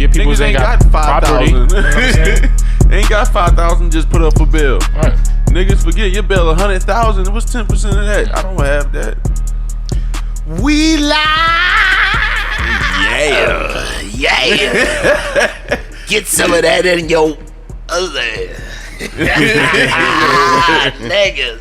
get people Niggas who ain't got got 5,000. Ain't got 5,000. Just put up for bail. Right. Niggas forget your bail 100,000. What's 10% of that? I don't have that. We lie. Yeah. Get some of that in your niggas.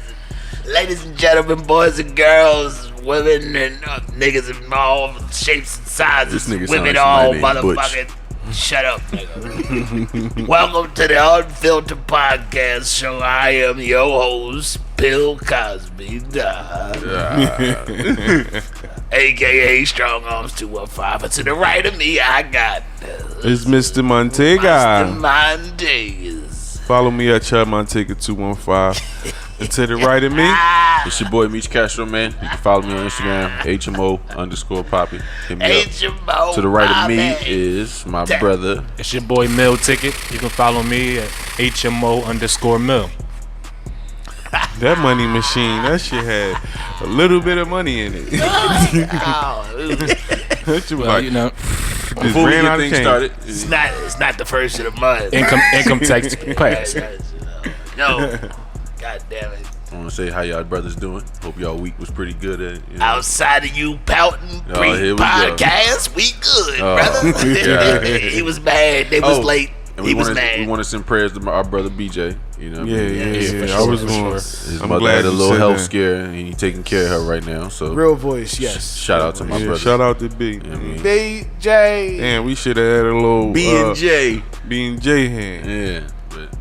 Ladies and gentlemen, boys and girls, women and niggas in all shapes and sizes. Women all motherfucking. Shut up, nigga. Welcome to the Unfiltered Podcast Show. I am your host, Bill Cosby, a.k.a. Strong Arms 215. And to the right of me, I got... It's Mr. Montega. Mr. Montegas. Follow me at Chad Montega 215. And to the right of me, it's your boy Meech Castro, man. You can follow me on Instagram, HMO_Poppy. Hit me up. HMO. To the right of me is my brother. It's your boy Mill Ticket. You can follow me at HMO_Mill. that money machine, that shit had a little bit of money in it. That shit was Well, you know, just ran out of change. Started. It's not the first of the month. income tax class. No. God damn it. I want to say how y'all brothers doing. Hope y'all week was pretty good. Outside of you pouting pre-podcast, we good, brother. He was mad. They was late. And he was mad. We want to send prayers to our brother BJ. You know, Yeah. I was going. His mother had a little health scare, and he's taking care of her right now. So real voice, yes. Shout out to my brother. Shout out to B. You know what I mean? BJ. Damn, we should have had a little B&J. B&J hand. Yeah. But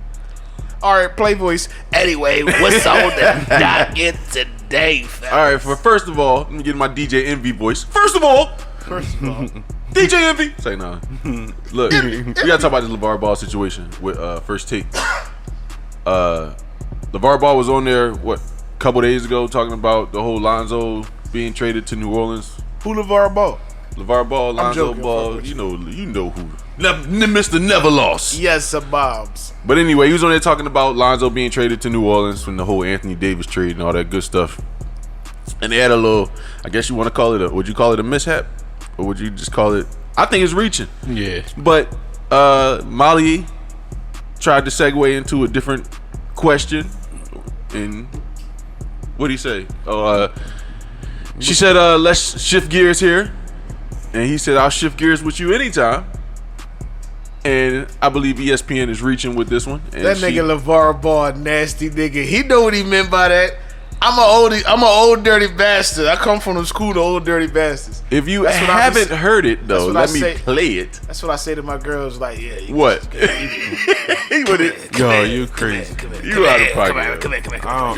All right, play voice. Anyway, what's on the docket today, fellas? all right. First of all, let me get my DJ Envy voice. First of all, DJ Envy. Say no. Look, we gotta talk about this LeVar Ball situation with First Take. LeVar Ball was on there a couple days ago talking about the whole Lonzo being traded to New Orleans. Who LeVar Ball? LeVar Ball, Lonzo joking, Ball, you know who. Mr. Never Lost. Yes, sir, Bobs. But anyway, he was on there talking about Lonzo being traded to New Orleans from the whole Anthony Davis trade and all that good stuff. And they had a little, I guess you want to call it would you call it a mishap? Or would you just call it, I think it's reaching. Yeah. But Molly tried to segue into a different question. And what did he say? She said, let's shift gears here. And he said, I'll shift gears with you anytime. And I believe ESPN is reaching with this one. And That nigga LeVar Ball, nasty nigga. He know what he meant by that. I'm an old dirty bastard. I come from the school of old dirty bastards. If you haven't heard it though, let me play it. That's what I say to my girls. Like, yeah. What? Yo, you crazy. You out of pocket. Come here.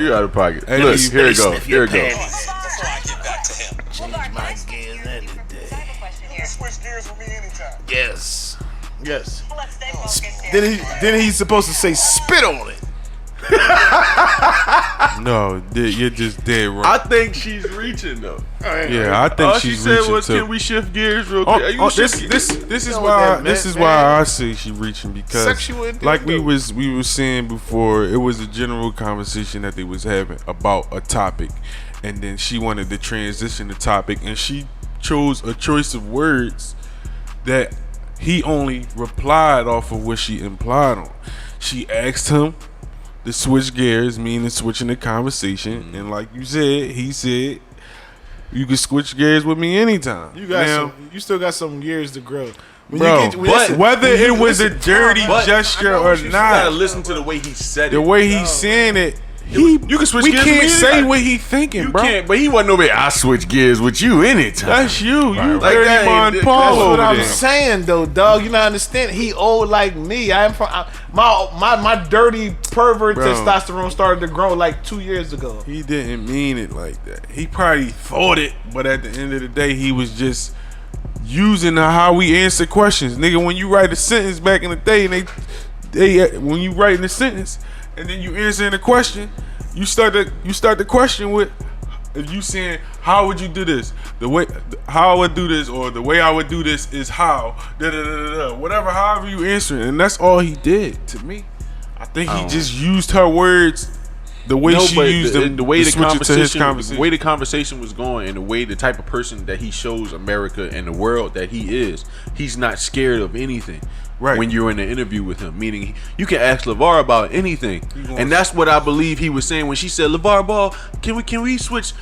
You out of pocket. Hey, Look, you here it go. Sniff Here your it go. panties. Before I get back to him. Change my gears any day. You can switch gears with me anytime. Yes. Yes. Let's stay focused here. Then he's supposed to say spit on it. No, you're just dead wrong. I think she's reaching though. Yeah, I think All she's she said reaching was, too. "Can we shift gears real quick?" Are you this is why I say she reaching, because Sexual like we innuendo. was saying before, it was a general conversation that they was having about a topic, and then she wanted to transition the topic, and she chose a choice of words that he only replied off of what she implied on. She asked him to switch gears, meaning switching the conversation, and like you said, he said, "You can switch gears with me anytime." You still got some years to grow. Whether it was a dirty gesture or You gotta not, listen to the way he said it. the way he's saying it, You can switch we gears with can't me say anytime. what he thinking, You bro. can't, but he wasn't nobody. I switch gears with you anytime. That's you. You Like dirty that Mon ain't- Paul That's what over I'm there. saying, though, dog. You not understand? He old like me. I'm from my dirty pervert Bro. testosterone started to grow like 2 years ago. He didn't mean it like that. He probably thought it, but at the end of the day, he was just using how we answer questions. Nigga, when you write a sentence back in the day, and they when you write in a sentence and then you answer in a question, you start the question with, if you saying, how would you do this? The way how I would do this, or the way I would do this is how whatever, however you answer it. And that's all he did to me. I think he just used her words The way she but used the way the switch it to his conversation, the way the conversation was going, and the way the type of person that he shows America and the world that he is, he's not scared of anything. Right. When you're in an interview with him, meaning you can ask LeVar about anything, and that's what I believe he was saying when she said, "LeVar Ball, can we switch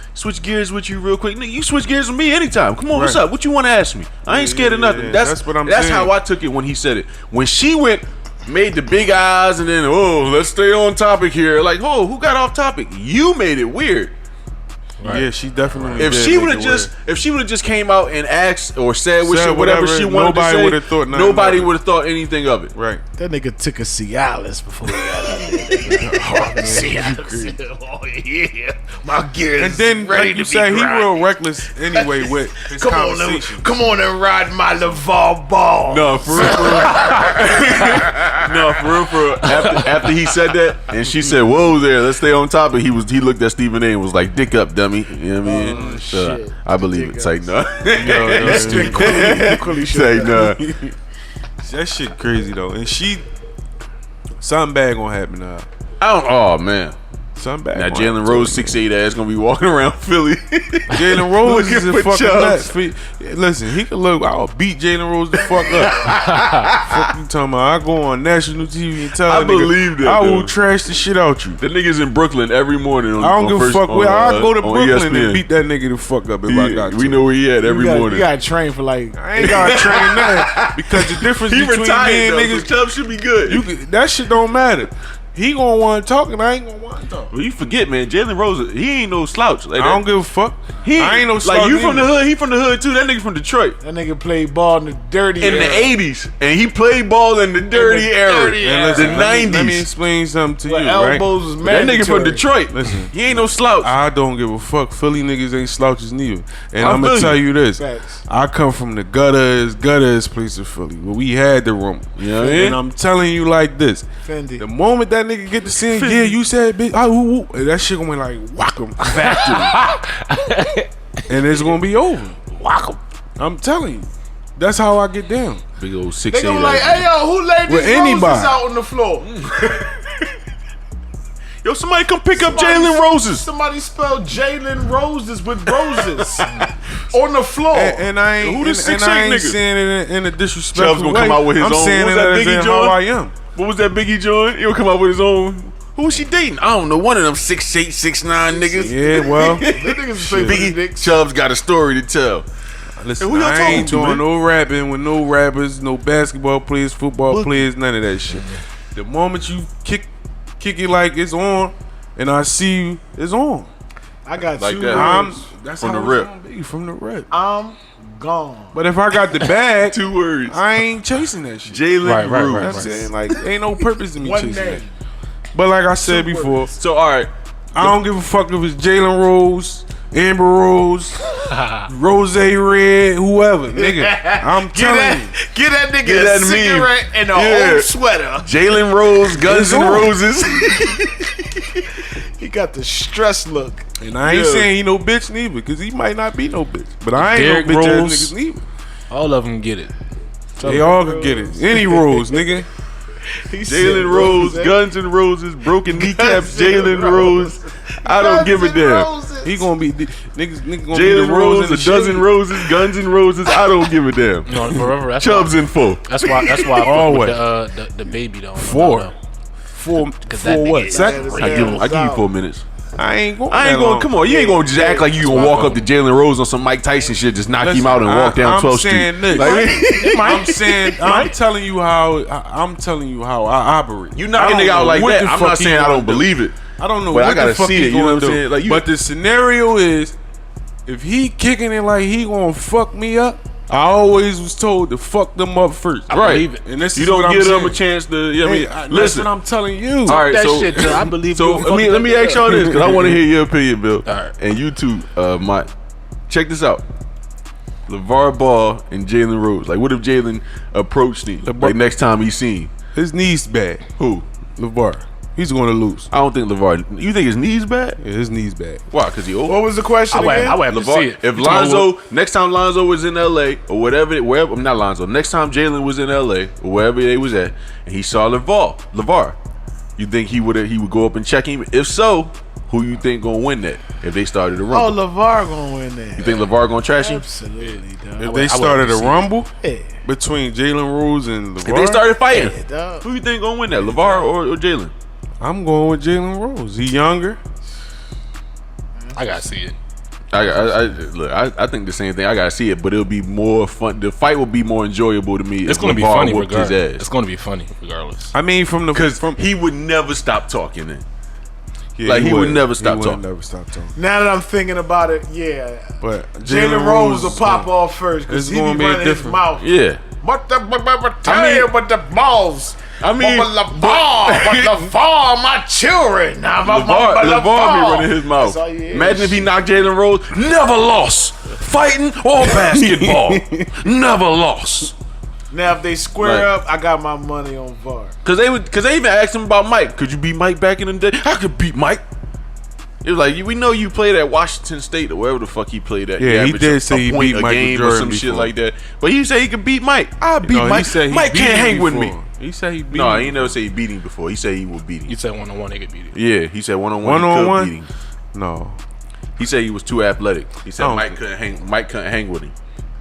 gears with you real quick? Nigga, you switch gears with me anytime. Come on, what's up? What you want to ask me? I ain't scared of nothing." That's what I'm That's saying. how I took it when he said it. When she made the big eyes and then let's stay on topic here. Like, who got off topic? You made it weird. Right. Yeah, she definitely. If she would have just came out and asked or said whatever she wanted to say, nobody would have thought anything of it. Right. That nigga took a Cialis before he got out there. Cialis. Oh yeah, my gear is and then, ready like you to say, be he grinded. real reckless anyway with his conversation. Come on and ride my LeVar Ball. No, for real. After he said that, and she said, "Whoa, there, let's stay on topic." He looked at Stephen A. and was like, "Dick up, dummy." You know what I mean? Shit. I believe it. Say no. Equally Say no. That shit crazy though, and something bad gonna happen now. Oh man. Something bad. Now gonna Jalen happen. Rose 6'8" ass gonna be walking around Philly. Jalen Rose is a Looking for fucking Chubbs. nuts. Listen, he can look. I'll beat Jalen Rose the fuck up. Fuck you talking about? I go on national TV and tell I that nigga, believe that, I will dude. trash the shit out you. The niggas in Brooklyn every morning. I don't give a fuck where I go to on Brooklyn ESPN. and beat that nigga the fuck up if I got to. We know where he at every morning. You gotta train for like. I ain't gotta train that because the difference He between me retired and though, niggas, so Chubb should be good. that shit don't matter. He gonna want to talk and I ain't gonna want to talk. Well, you forget, man. Jalen Rose, he ain't no slouch. Like I don't give a fuck. He I ain't no like slouch you from the either. hood. He from the hood too. That nigga from Detroit That nigga played ball in the dirty in the era. '80s, and he played ball in the dirty era, dirty And era. listen, the let me '90s. explain something to Where you, right? elbows was That mandatory. nigga from Detroit. Listen. He ain't no slouch. I don't give a fuck. Philly niggas ain't slouches neither. And I I'm feel gonna tell you this. Facts. I come from the gutters place of Philly where we had the room. You know what I mean? And I'm telling you like this. Fendi. The moment that nigga get to saying, yeah, you said bitch, that shit gonna be like whack 'em factory. And it's gonna be over. Whack 'em. I'm telling you. That's how I get down. Big old They 6'8". gonna be like, hey yo, who laid With these anybody. roses out on the floor? Yo, somebody come pick up Somebody- Jalen Roses. Somebody spelled Jalen Roses with roses on the floor. And I ain't, Who this and 6'8" I ain't nigga? saying it in a disrespectful Chubb's gonna way. come out with his I'm own. saying What's it that as Biggie in joint? how I am. What was that Biggie joint? He'll come out with his own. Who was she dating? I don't know. One of them 6'8", 6'9" niggas. Yeah, well, Them niggas play Biggie dicks. Chubb's got a story to tell. listen, who y'all I talking ain't to, doing man? no rapping with no rappers, no basketball players, football players, none of that shit. The moment you kick it like it's on, and I see you, it's on. I got Like two that. words. That's From how the it's rip. gonna be, from the rip. I'm gone. But if I got the bag, 2 words. I ain't chasing that shit. Jalen Right, right, Rose. right, I'm saying like ain't no purpose to me One chasing name. that. But like I said before, So all right, I don't give a fuck if it's Jalen Rose, Amber Rose, Rose Red, whoever, nigga. I'm telling you. Get that nigga Get a that meme. cigarette and a Yeah. whole sweater. Jalen Rose, Guns It's N' on. Roses. He got the stress look. And I ain't Yeah. saying he no bitch neither, because he might not be no bitch. But I ain't Derrick no bitch ass Rose. niggas neither. All of them get it. They all can get it. Any Rose, nigga. Jalen Rose, Guns N' Roses, broken kneecaps. Jalen Rose. I don't give a damn. He gonna be niggas gonna be the Jalen Rose Rose, in a the dozen shade. roses, Guns N' Roses. I don't give a damn. No, forever. That's Chubbs why, in full. That's why. That's why I fuck Always. with the baby though. Four. For that what? nigga- Seconds? I give you 4 minutes. I ain't going. I ain't that going. long. Come on, you ain't going to just act like you gonna walk up to Jalen Rose on some Mike Tyson shit, just knock him Listen, out and walk down I'm 12th Street. saying this. Like, I'm telling you how I operate. you knock a I don't nigga out know like what that. the I'm fuck not he saying I gonna don't do. believe it. I don't know But I what gotta the fuck see he it, you know gonna what I'm do. saying? Like, you- But the scenario is, if he kicking it like he gonna fuck me up, I always was told to fuck them up first. believe it. And this You is don't what I'm give them saying. a chance to. You know what I Hey, mean, that's listen. what I'm telling you. All right, that so shit, Joe. I believe so you. let me ask y'all this because I want to hear your opinion, Bill. All right. And you too, Mike. Check this out. LeVar Ball and Jalen Rose. Like, what if Jalen approached him like next time he seen His knees bad. who? LeVar. He's going to lose. I don't think LeVar. You think his knees bad? Yeah, his knees bad. Why? Because he old. What was the question again? I would have to see LeVar, it. if Lonzo, next time Lonzo was in LA or whatever, wherever, not Lonzo, next time Jalen was in LA or wherever they was at, and he saw LeVar, You think he would go up and check him? If so, who you think gonna win that? If they started a rumble, LeVar gonna win that. you think LeVar gonna trash him? Absolutely, dog. If they started a rumble Yeah. between Jalen Rose and LeVar, If they started fighting, Yeah, dog. who you think gonna win that? LeVar or Jalen? I'm going with Jalen Rose. He younger. I gotta see it. I think the same thing. I gotta see it, but it'll be more fun. The fight will be more enjoyable to me. It's if gonna be LeVar funny whooped his regardless. ass. It's gonna be funny regardless. I mean, Because he would never stop talking. Then. yeah, like, he would wouldn't. never stop He wouldn't talking. Never stop talking. Now that I'm thinking about it, yeah. But Jalen Rose will is pop gonna- off first because it's he be gonna be running his different. mouth. Yeah, But tell you about the balls. I mean, but LeVar, my children. Nah, LeVar be running his mouth. That's all you hear. Imagine if he knocked Jalen Rose. Never lost fighting or basketball. Never lost. Now if they square Like- up, I got my money on VAR. Cause they even asked him about Mike. Could you beat Mike back in the day? I could beat Mike. It was like, we know you played at Washington State or wherever the fuck he played at. Yeah, he averaged did a say he point beat a Michael game or Jordan some shit before. like that. But he said he could beat Mike. I beat No, Mike. he said he Mike beat can't him hang with me. before. He said he beat No, him he never before. said he beat him before. He said he would beat him. You said 1-on-1 they could beat it. Yeah, he said one-on-one. One-on-one? He could beat him. No. He said he was too athletic. He said Oh. Mike couldn't hang with him.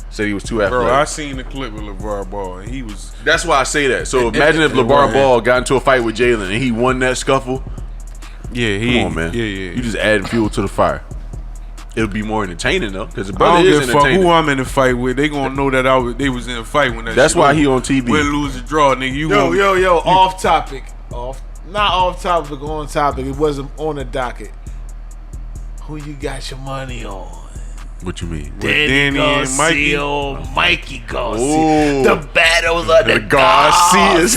Said he was too athletic. Bro, I seen the clip with LeVar Ball, and he was. That's why I say that. So imagine if it LeVar wasn't. Ball got into a fight with Jalen and he won that scuffle. Yeah, he. Come on, man. Yeah. You just adding fuel to the fire. It'll be more entertaining though, because the I brother don't is give a fuck entertaining. who I'm in a fight with. They gonna know that they was in a fight when that. That's shit why over. he on TV. Win, lose, or draw, nigga. Yo, off topic. Not off topic, on topic. It wasn't on the docket. Who you got your money on? What you mean? Danny and Mikey. Mikey Garcia. Ooh. The battles of the Garcias.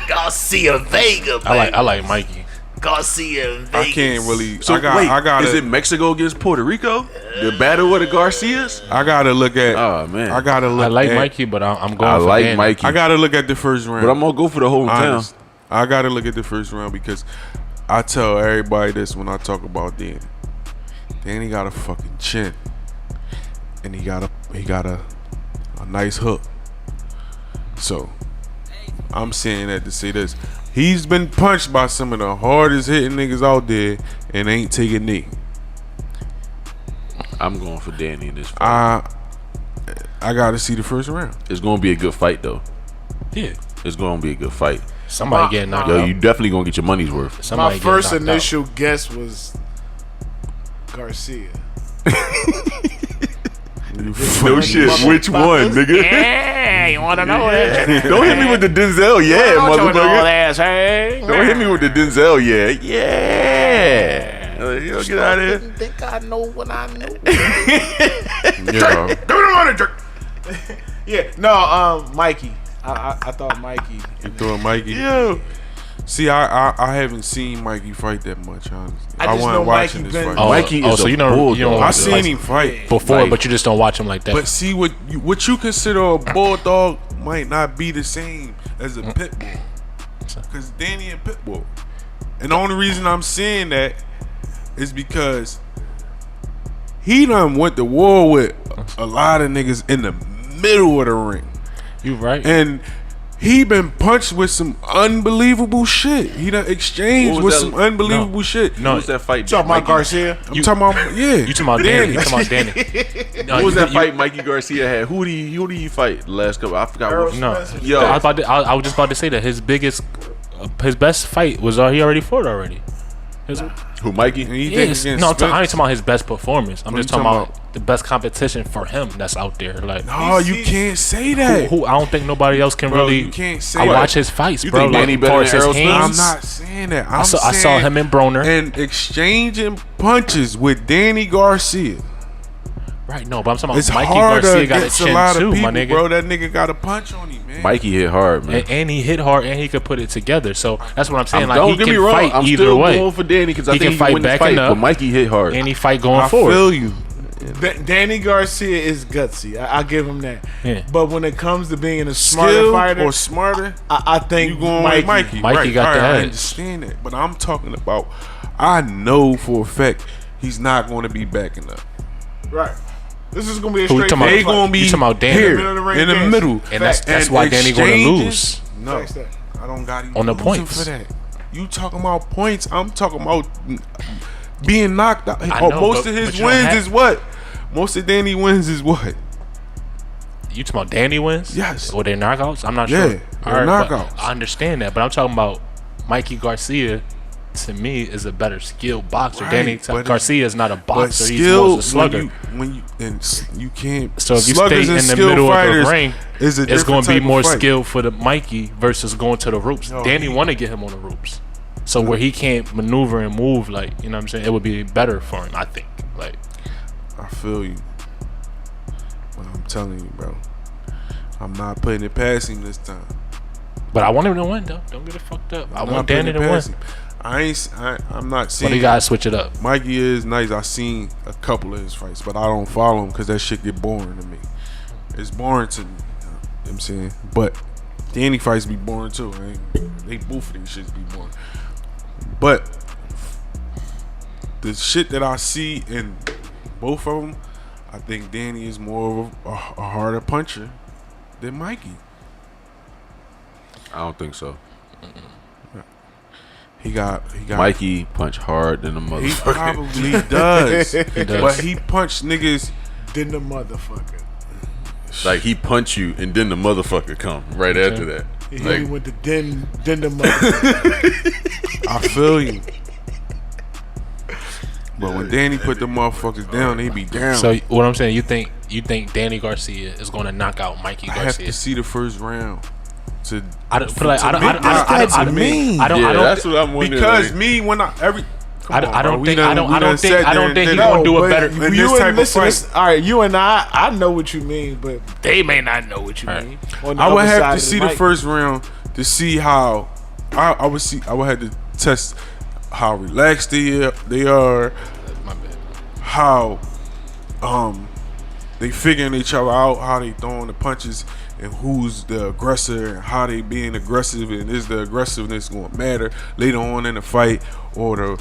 Garcia Vega, baby. I like Mikey. Garcia and Vegas. I can't really. So I got. is it Mexico against Puerto Rico? The battle of the Garcias? I gotta look at. Oh man, I gotta look. I like at, Mikey, but I'm going I for like Danny. Mikey, I gotta look at the first round. but I'm gonna go for the whole town. Honest. I gotta look at the first round because I tell everybody this when I talk about Danny. Danny got a fucking chin, and he got a nice hook. So I'm saying that to say this: he's been punched by some of the hardest hitting niggas out there and ain't taking knee. I'm going for Danny in this fight. I gotta see the first round. It's gonna be a good fight though. Yeah. It's gonna be a good fight. Somebody getting knocked Yo, out. you definitely gonna get your money's worth. Somebody My getting first knocked initial guess was Garcia. No shit. Which one, nigga? Yeah, you want to know that? Don't hit me with the Denzel, yeah, motherfucker. ass, hey? Don't hit me with the Denzel, yeah, yeah. You know, get out of here. Didn't think I know what I know. Yeah, Yeah, no, Mikey. I thought Mikey. you throwing Mikey. Yo. See, I haven't seen Mikey fight that much, honestly. I just know wasn't watching Mikey this been- fight. Oh, Mikey is so a you don't bulldog. I watch seen fights him fight. before, Like- but you just don't watch him like that. But see, what you consider a bulldog might not be the same as a pit bull. Because Danny and pit bull. And the only reason I'm saying that is because he done went to war with a lot of niggas in the middle of the ring. You right? And he been punched with some unbelievable shit. He done exchanged What with was some that? unbelievable shit. No, What was that fight? Talking about Mikey? Garcia. I'm talking about, yeah. you talking about Danny? You talking about Danny? No, What was you- that you- fight Mikey Garcia had? Who did he fight the last couple? I forgot. Earl What, No, Spencer. Yo. I was just about to say that his best fight was he already fought already. who, Mikey? And he Yes. think No, I against ain't Spence? talking about his best performance. I'm What just you talking talking about the best competition for him that's out there. Like, Oh, you can't say that. who I don't think nobody else can Bro, really. you can't say I that. watch his fights, You bro. think like, Danny as better far than as his Errol Spence? I'm hands, not saying that. I saw saying him in Broner. and exchanging punches with Danny Garcia. Right, no, but I'm talking about It's Mikey harder Garcia got a against a chin lot too, of people, my nigga. bro. That nigga got a punch on him, man. Mikey hit hard, man. And he hit hard, and he could put it together. So that's what I'm saying. Like, Don't he get can me wrong. fight I'm either still way. going for Danny because I He think can he fight can win this backing fight. up. But Mikey hit hard. And he fight going I forward. feel you. Danny Garcia is gutsy. I give him that. Yeah. But when it comes to being a smarter Skill fighter, or smarter, I think you going Mikey. with Mikey. Mikey right. got All the right, I edge. understand that. But I'm talking about, I know for a fact he's not going to be backing up. Right. This is gonna be a Who you straight talking about? They fight. going to be You talking about Danny? here, Middle of the ring in the dance. middle. And that's Facts. why Danny going to exchanging- lose. No, Facts that. I don't got him On the losing points. for that. You talking about points? I'm talking about being knocked out. I know, most but- of his but you don't wins have- is what? Most of Danny wins is what? You talking about Danny wins? Yes. Or their knockouts? I'm not Yeah, sure. they're but knockouts. I understand that, but I'm talking about Mikey Garcia. To me, is a better skilled boxer. Right, Danny but Garcia is not a But boxer. He's skill, more a slugger. when you can't. So if you sluggers stay and in the skilled middle of fighters the ring, is a it's different going to be type of more fight. skill for the Mikey versus going to the ropes. No, Danny he- want to get him on the ropes. So where he can't maneuver and move, like, you know what I'm saying, it would be better for him, I think. Like, I feel you, but I'm telling you, bro, I'm not putting it past him this time. but I want him to win, though. Don't get it fucked up. I I'm want not Danny to putting it win. past him. I'm not But seeing. he got to switch it up. Mikey is nice. I seen a couple of his fights, but I don't follow him because that shit get boring to me. It's boring to me. You know what I'm saying, but Danny fights be boring too. They both of these shits be boring. But the shit that I see in both of them, I think Danny is more of a harder puncher than Mikey. I don't think so. He got Mikey punch hard than a He motherfucker. probably does. does. But he punched niggas. Then the motherfucker. Like he punch you and then the motherfucker come right after that. He Like, went to then the motherfucker. I feel you. But when Danny put the motherfuckers down, they be down. So what I'm saying, you think Danny Garcia is going to knock out Mikey I have Garcia? to see the first round. To I don't feel like I don't. make that to me. I don't. yeah, I don't. that's what I'm wondering. Because like, me when I every I come on, don't bro, we think. done- I don't. we I done don't think. sat I there don't and think did he's it. gonna do but it better. in You this and type of listen, fight. all right, you and I know what you mean, but they may not know what you Right. mean. On the I would other have side to of see the mic. first round to see how I would have to test how relaxed they are, My bad. how they figuring each other out, how they throwing the punches, and who's the aggressor, and how they being aggressive, and is the aggressiveness going to matter later on in the fight, or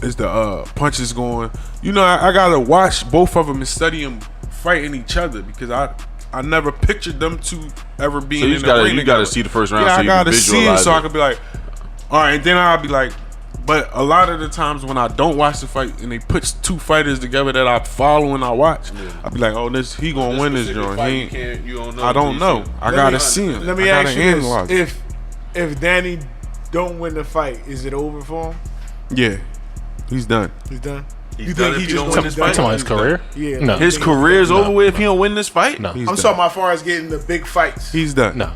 is the punches going? You know, I gotta watch both of them and study them fighting each other because I never pictured them two ever being so in you the gotta ring you gotta together. see the first round Yeah, so I you gotta can see it visualize so I can be like, all right, and then I'll be like, but a lot of the times when I don't watch the fight and they put two fighters together that I follow and I watch, I'll be like, oh, he gonna win this joint. I don't know. I gotta see him. Let me I gotta ask you analyze it. this: if Danny don't win the fight, is it over for him? Yeah, he's done. He's done. He's You done think if he he just don't won win this this I'm fight? talking about his career. Yeah. No. His career's over with if he don't win this fight? No. He's I'm done. talking about as far as getting the big fights. He's done. No.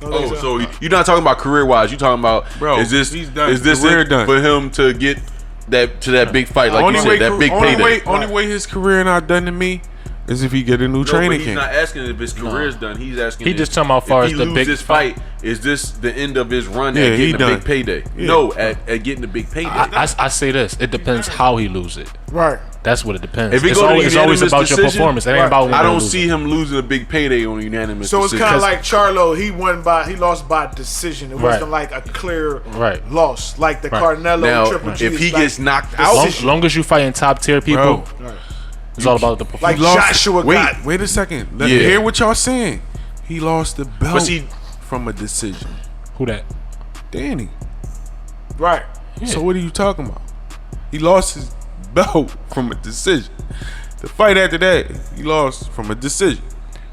Oh, so you're not talking about career wise. You're talking about Bro, is this he's done. is this Career it done. for him to get that big fight like you said, that big payday? Only way his career not done to me is if he get a new No, but training he's camp. not asking if his career's done. He's asking. He if- just talking about far if as he the lose big this fight. Is this the end of his run Yeah, at he getting a done. big payday? Yeah. No, at getting a big payday. I say this. It depends how he lose it. Right. That's what it depends. If it It's go to always unanimous about your decision, performance. It ain't right. about winning I or don't losing. see him losing a big payday on a unanimous So it's decision. kind of like Charlo. He lost by decision. It wasn't like a clear Right. loss, like the Right. Carnelo now, Triple G. if he is like gets knocked out, Long as you fighting top tier people, Bro, it's all about the like performance. Joshua got. Wait a second. Yeah. Hear what y'all saying. He lost the belt But see- from a decision. Who that? Danny. Right. So what are you talking about? He lost his belt from a decision. The fight after that, he lost from a decision.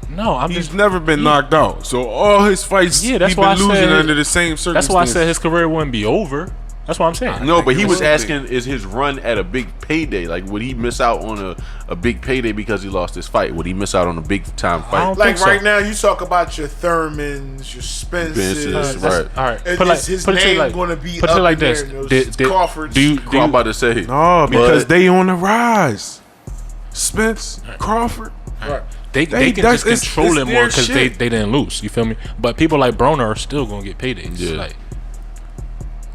No, I'm He's just. never been knocked out. So all his fights, Yeah, that's he's why been I losing said- under the same circumstances. That's why I said his career wouldn't be over. That's what I'm saying. no, but he it was will be. asking, is his run at a big payday? Like, would he miss out on a big payday because he lost his fight? Would he miss out on a big time I fight? don't Like think so. right now, you talk about your Thurmans, your Spencers. Spencer's, That's- right. All right. Is his name gonna be put it up like in there this. in those Crawfords? Do you, I'm about to say, No, because but- they on the rise. Spence, Crawford. Right. they they- can that's- just control it's it more their because shit. they didn't lose. You feel me? But people like Broner are still gonna get paydays. Yeah. Like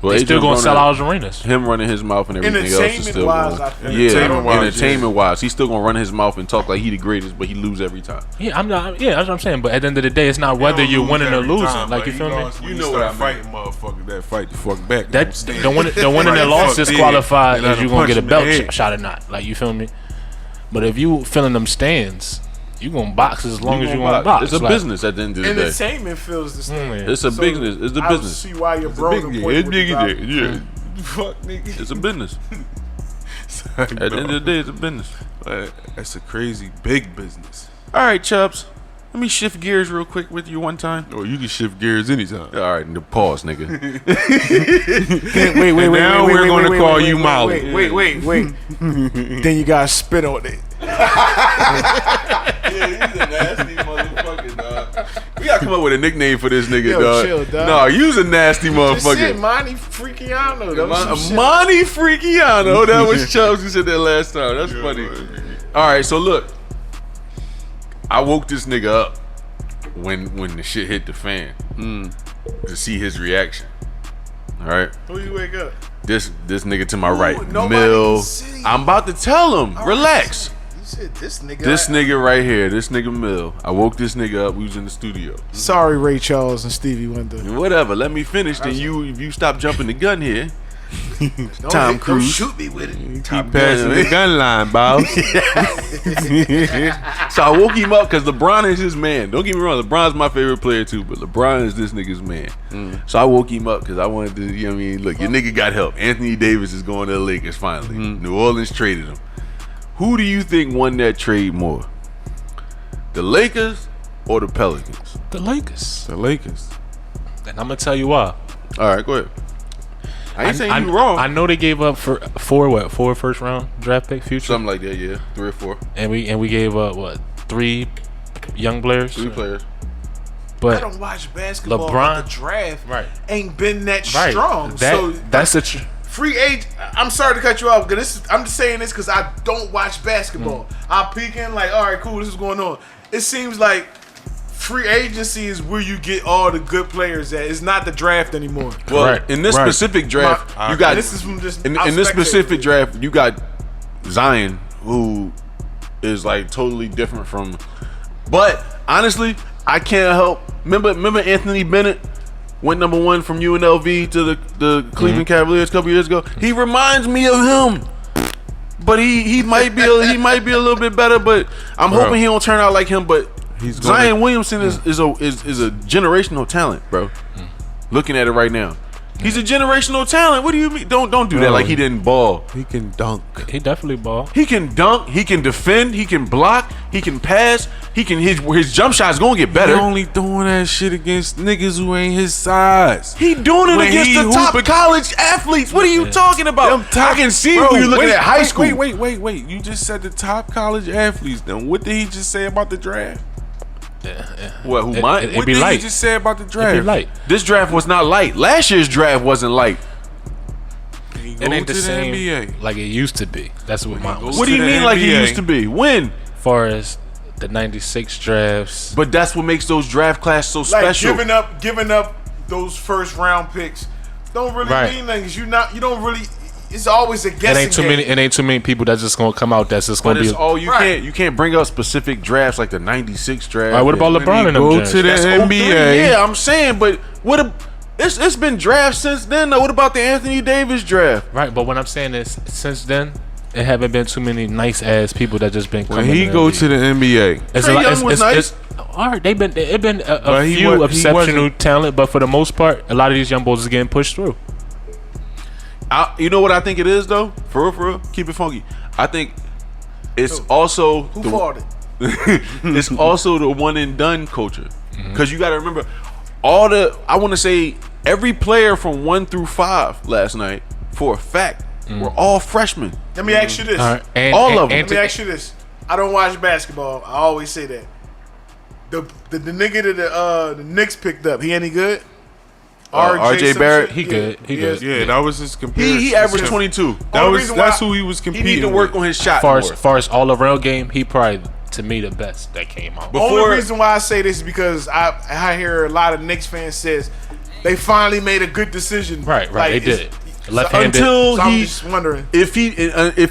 well, they still Adrian gonna sell Broner, out arenas. him running his mouth and everything else is still Entertainment-wise, going. I feel. Yeah, Entertainment-wise, entertainment wise, he's still gonna run his mouth and talk like he the greatest, but he lose every time. Yeah, I'm not. Yeah, that's what I'm saying. But at the end of the day, it's not whether you're winning or losing. Like you feel me? You know know what I what fighting motherfuckers that fight the fuck back. That the winning and loss disqualified if you're gonna get a belt shot or not. Like you feel me? But if you filling them stands, You gonna box as long as you gonna want to box. It's a Like, business at the end of the day. Entertainment feels the same. yeah. It's a So, business. It's a I business. see why you're bro. Yeah. Fuck nigga. It's a business. Sorry, At the end of the day, it's a business. That's a crazy big business. All right, Chubbs. Let me shift gears real quick with you one time. Or you can shift gears anytime. All right, pause, nigga. Wait, Now we're gonna call you Molly. Wait. Then you gotta spit on it. Yeah, he's a nasty motherfucker, dog. We gotta come up with a nickname for this nigga, Yo, dog. chill, dog. No, you's a nasty Just said motherfucker. Monty Freakiano. That was some shit. Monty Freakiano. That was Chubbs who said that last time. That's funny. All right, so look. I woke this nigga up when the shit hit the fan to see his reaction. All right. Who you wake up? This nigga to my right, nobody Mill. can see. I'm about to tell him. Relax. You said this nigga. This nigga right here, this nigga Mill. I woke this nigga up. We was in the studio. Sorry, Ray Charles and Stevie Wonder. Whatever. Let me finish. Then if you stop jumping the gun here, Tom Cruise. Don't shoot me with it. Keep passing the gun line, boss. So I woke him up because LeBron is his man. Don't get me wrong, LeBron's my favorite player too, but LeBron is this nigga's man. So I woke him up because I wanted to, you know what I mean? Look, your nigga got help. Anthony Davis is going to the Lakers finally. New Orleans traded him. Who do you think won that trade more? The Lakers or the Pelicans? the Lakers. The Lakers. And I'm gonna tell you why. All right, go ahead. I ain't saying you wrong. I know they gave up for four first round draft pick future, Something like that, yeah. 3 or 4. and we gave up what 3 young players. 3 players. I But don't watch basketball. LeBron- But the draft Right. ain't been that right, strong. that, So that's the free agent. I'm sorry to cut you off, because I'm just saying this because I don't watch basketball. I peek in like, all right, cool, this is going on. It seems like free agency is where you get all the good players at. It's not the draft anymore. Well, Right. in this Right. specific draft, you got This is from just in I'm this spectating. specific draft, you got Zion, who is like totally different from. But honestly, I can't help. Remember Anthony Bennett went number 1 from UNLV to the Cleveland Cavaliers a couple years ago. He reminds me of him, but he might be a little bit better. But I'm hoping he don't turn out like him. But He's Zion gonna- Williamson is a generational talent, bro. Looking at it right now, he's a generational talent. What do you mean? Don't do that Bro. like he didn't ball. He can dunk. he definitely ball. He can dunk. He can defend. He can block. He can pass. He can his jump shot's gonna get He better. only doing that shit against niggas who ain't his size. He doing it When against he the top hooping- college athletes. What are you talking about? Them top- I can see Bro, when you're looking wait, at high wait, school. Wait. You just said the top college athletes. Then what did he just say about the draft? What? Who? It- Mine? it- What be did light. he just say about the It'd draft? be light. This draft was not light. Last year's draft wasn't light. He It go ain't the to same NBA. like it used to be. That's what mine was. What do you to the mean like he NBA. used to be? When? As far as the '96 drafts, But that's what makes those draft classes so Like special. giving up those first round picks don't really Right. mean nothing. 'Cause you don't really. It's always a it guessing ain't too game. many. It ain't too many people that's just gonna come out. That's just But gonna be. it's all you Right. can't. You can't bring up specific drafts like the '96 draft. All right, what about and- LeBron and them? Go Jazz? to the That's 03. NBA. Yeah, I'm saying, but it's been drafts since then. Though. What about the Anthony Davis draft? Right, but what I'm saying is, since then, it haven't been too many nice ass people that just been coming. When he in go the to the NBA, it's Trae a lot. Young was nice. All right, it been a But he few wa- he exceptional wasn't- talent, but for the most part, a lot of these young boys is getting pushed through. You know what I think it is though. For real, keep it funky. I think it's also Who the, fought it? it's also the one and done culture. Because you got to remember, I want to say every player from 1 through 5 last night, for a fact, were all freshmen. Let me ask you this. All right, and, All and, of them. and Let me ask you this. I don't watch basketball. I always say that. The nigga that the Knicks picked up, he any good? RJ some Barrett? shit? He good. He good. yeah, that was his comparison. He averaged 22. That's who he was He competing need to work with. on his shot Far more. as far as all around game, he probably to me the best that came out. Before- Only reason why I say this is because I hear a lot of Knicks fans says they finally made a good decision. Right, Like, they it's- did. Left-handed. Until So I'm he, just wondering. if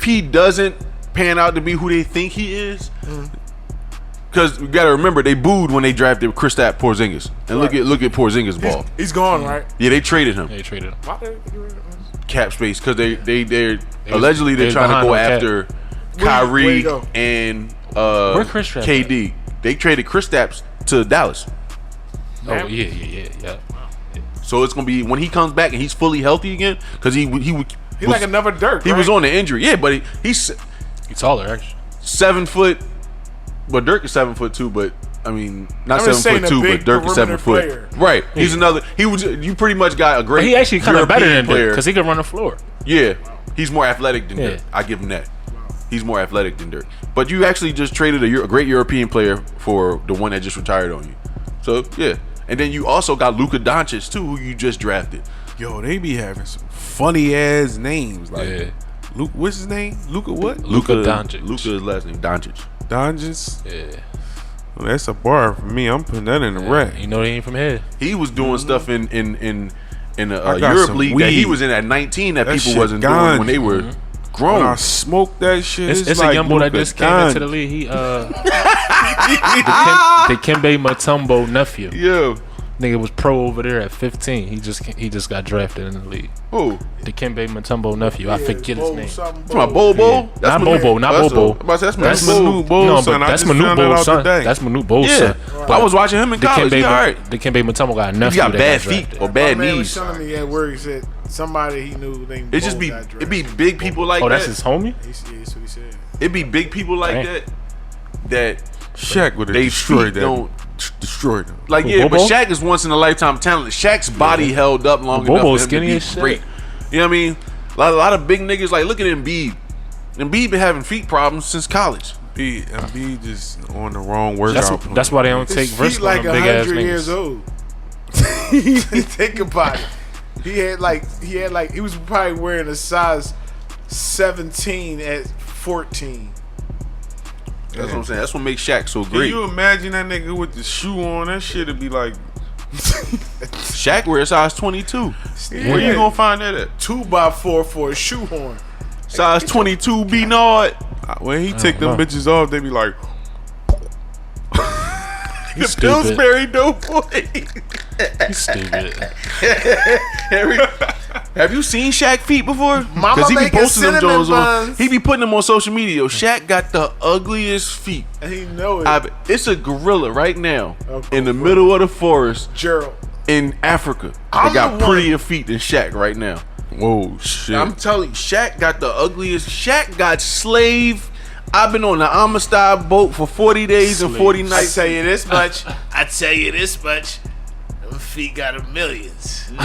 he doesn't pan out to be who they think he is, because we gotta remember they booed when they drafted Kristaps Porzingis, and look at Porzingis ball. He's gone, right? Yeah, they traded him. They traded him. Why they get rid of him? Cap space because they're allegedly they're was trying to behind go on cap. after Where you Kyrie go? and Where Chris drafted KD. they traded Kristaps to Dallas. Oh yeah. So it's gonna be when he comes back and he's fully healthy again, because he He's like another Dirk. He was on the injury, yeah, but he's He's taller actually. 7 foot. But Dirk is 7 foot too, but I mean not I'm just 7 foot saying two, a big but Dirk is 7 foot. perimeter Right. He's another. He was. You pretty much got a great. But he actually kind of better than Dirk player. because he can run the floor. Yeah, he's more athletic than Yeah. Dirk. I give him that. He's more athletic than Dirk. But you actually just traded a great European player for the one that just retired on you. So yeah, and then you also got Luka Doncic too, who you just drafted. Yo, they be having some funny ass names. Like, Yeah. Luke, what's his name? Luka what? Luka Doncic. Luka's last name Doncic. Donges. Yeah. Well, that's a bar for me. I'm putting that in the rack. You know they ain't from here. He was doing stuff in I got Europe some league that he weed. was in at 19 that That people shit wasn't doing ganja. when they were When grown. I smoke that shit, It's like a young boy that Luka just came into the Doncic. league. He the Kembe Mutombo nephew. Yeah. Nigga was pro over there at 15. He just got drafted in the league. Who? The Kembe Mutombo nephew. I forget his name. That's my Bobo. Not Bobo, not Bobo. That's That's my Manute Bol No, son. but I that's just found Manute that Bol's out son. today. That's Manute Bol's Yeah. son. I was watching him in college. He all right. The Kembe Mutombo got a He nephew got that bad got feet drafted. or bad My man was knees. telling me at work, he said somebody he knew named It just Bo be got it be drafted. big people like Oh, that. that's his homie? That's what he said. It be big people like Dang. that Shaq would have they destroyed feet that. don't Destroyed him. like Who, yeah, but Bobo? Shaq is once in a lifetime talent. Shaq's body held up long Bobo's enough for him skinny to be as shit. great. You know what I mean? A lot of big niggas like look at Embiid. Embiid been having feet problems since college. B just on the wrong workout. That's why they don't take His feet risks like on them big ass 100 years niggas. old. Think about it. He was probably wearing a size 17 at 14. That's what I'm saying. That's what makes Shaq so Can great. you imagine that nigga with the shoe on? That shit'd be like, Shaq wears size 22. Where you gonna find that at? 2x4 for a shoehorn. Size 22 B Nard. when he take them bitches off, they be like, The stupid. Pillsbury dope boy. He's stupid. Have you seen Shaq feet before? Mama Because he be making posting them cinnamon Jones on. buns. He be putting them on social media. Shaq got the ugliest feet. And he know it. It's a gorilla right now Okay. in the middle of the forest Gerald. in Africa. I'm They got the one- prettier feet than Shaq right now. whoa, shit. I'm telling you, Shaq got the ugliest. Shaq got slave. I've been on the Amistad boat for 40 days and 40 I nights. tell you this much. I tell you this much. Them feet got a millions. Yo,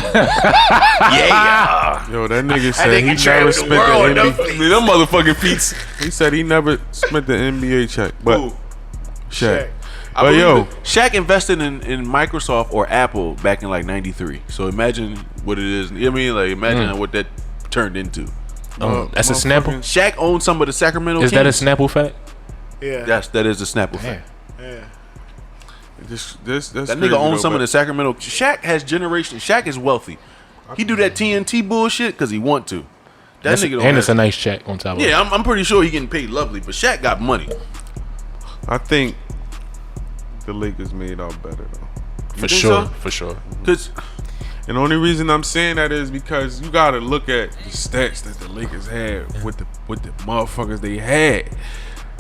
that nigga said he nigga never traveled the spent world, the them NBA. feet. Them motherfucking feet. He said he never spent the NBA check, but Who? Shaq. I But believe yo, it. Shaq invested in Microsoft or Apple back in like '93. So imagine what it is. You know what I mean? Like imagine what that turned into. That's a Snapple. Shaq owns some of the Sacramento Is Kings. that a Snapple fact? Yeah. That is a Snapple fact. Yeah. this That crazy nigga owns though, some of but the Sacramento. Shaq has generation. Shaq is wealthy. He do that TNT bullshit because he want to. That That's, nigga don't. and it's a have- nice check on top of it. yeah, I'm pretty sure he getting paid lovely, but Shaq got money. I think the Lakers made out better though. For think sure. so? For sure. Cause And the only reason I'm saying that is because you gotta look at the stats that the Lakers had with the motherfuckers they had.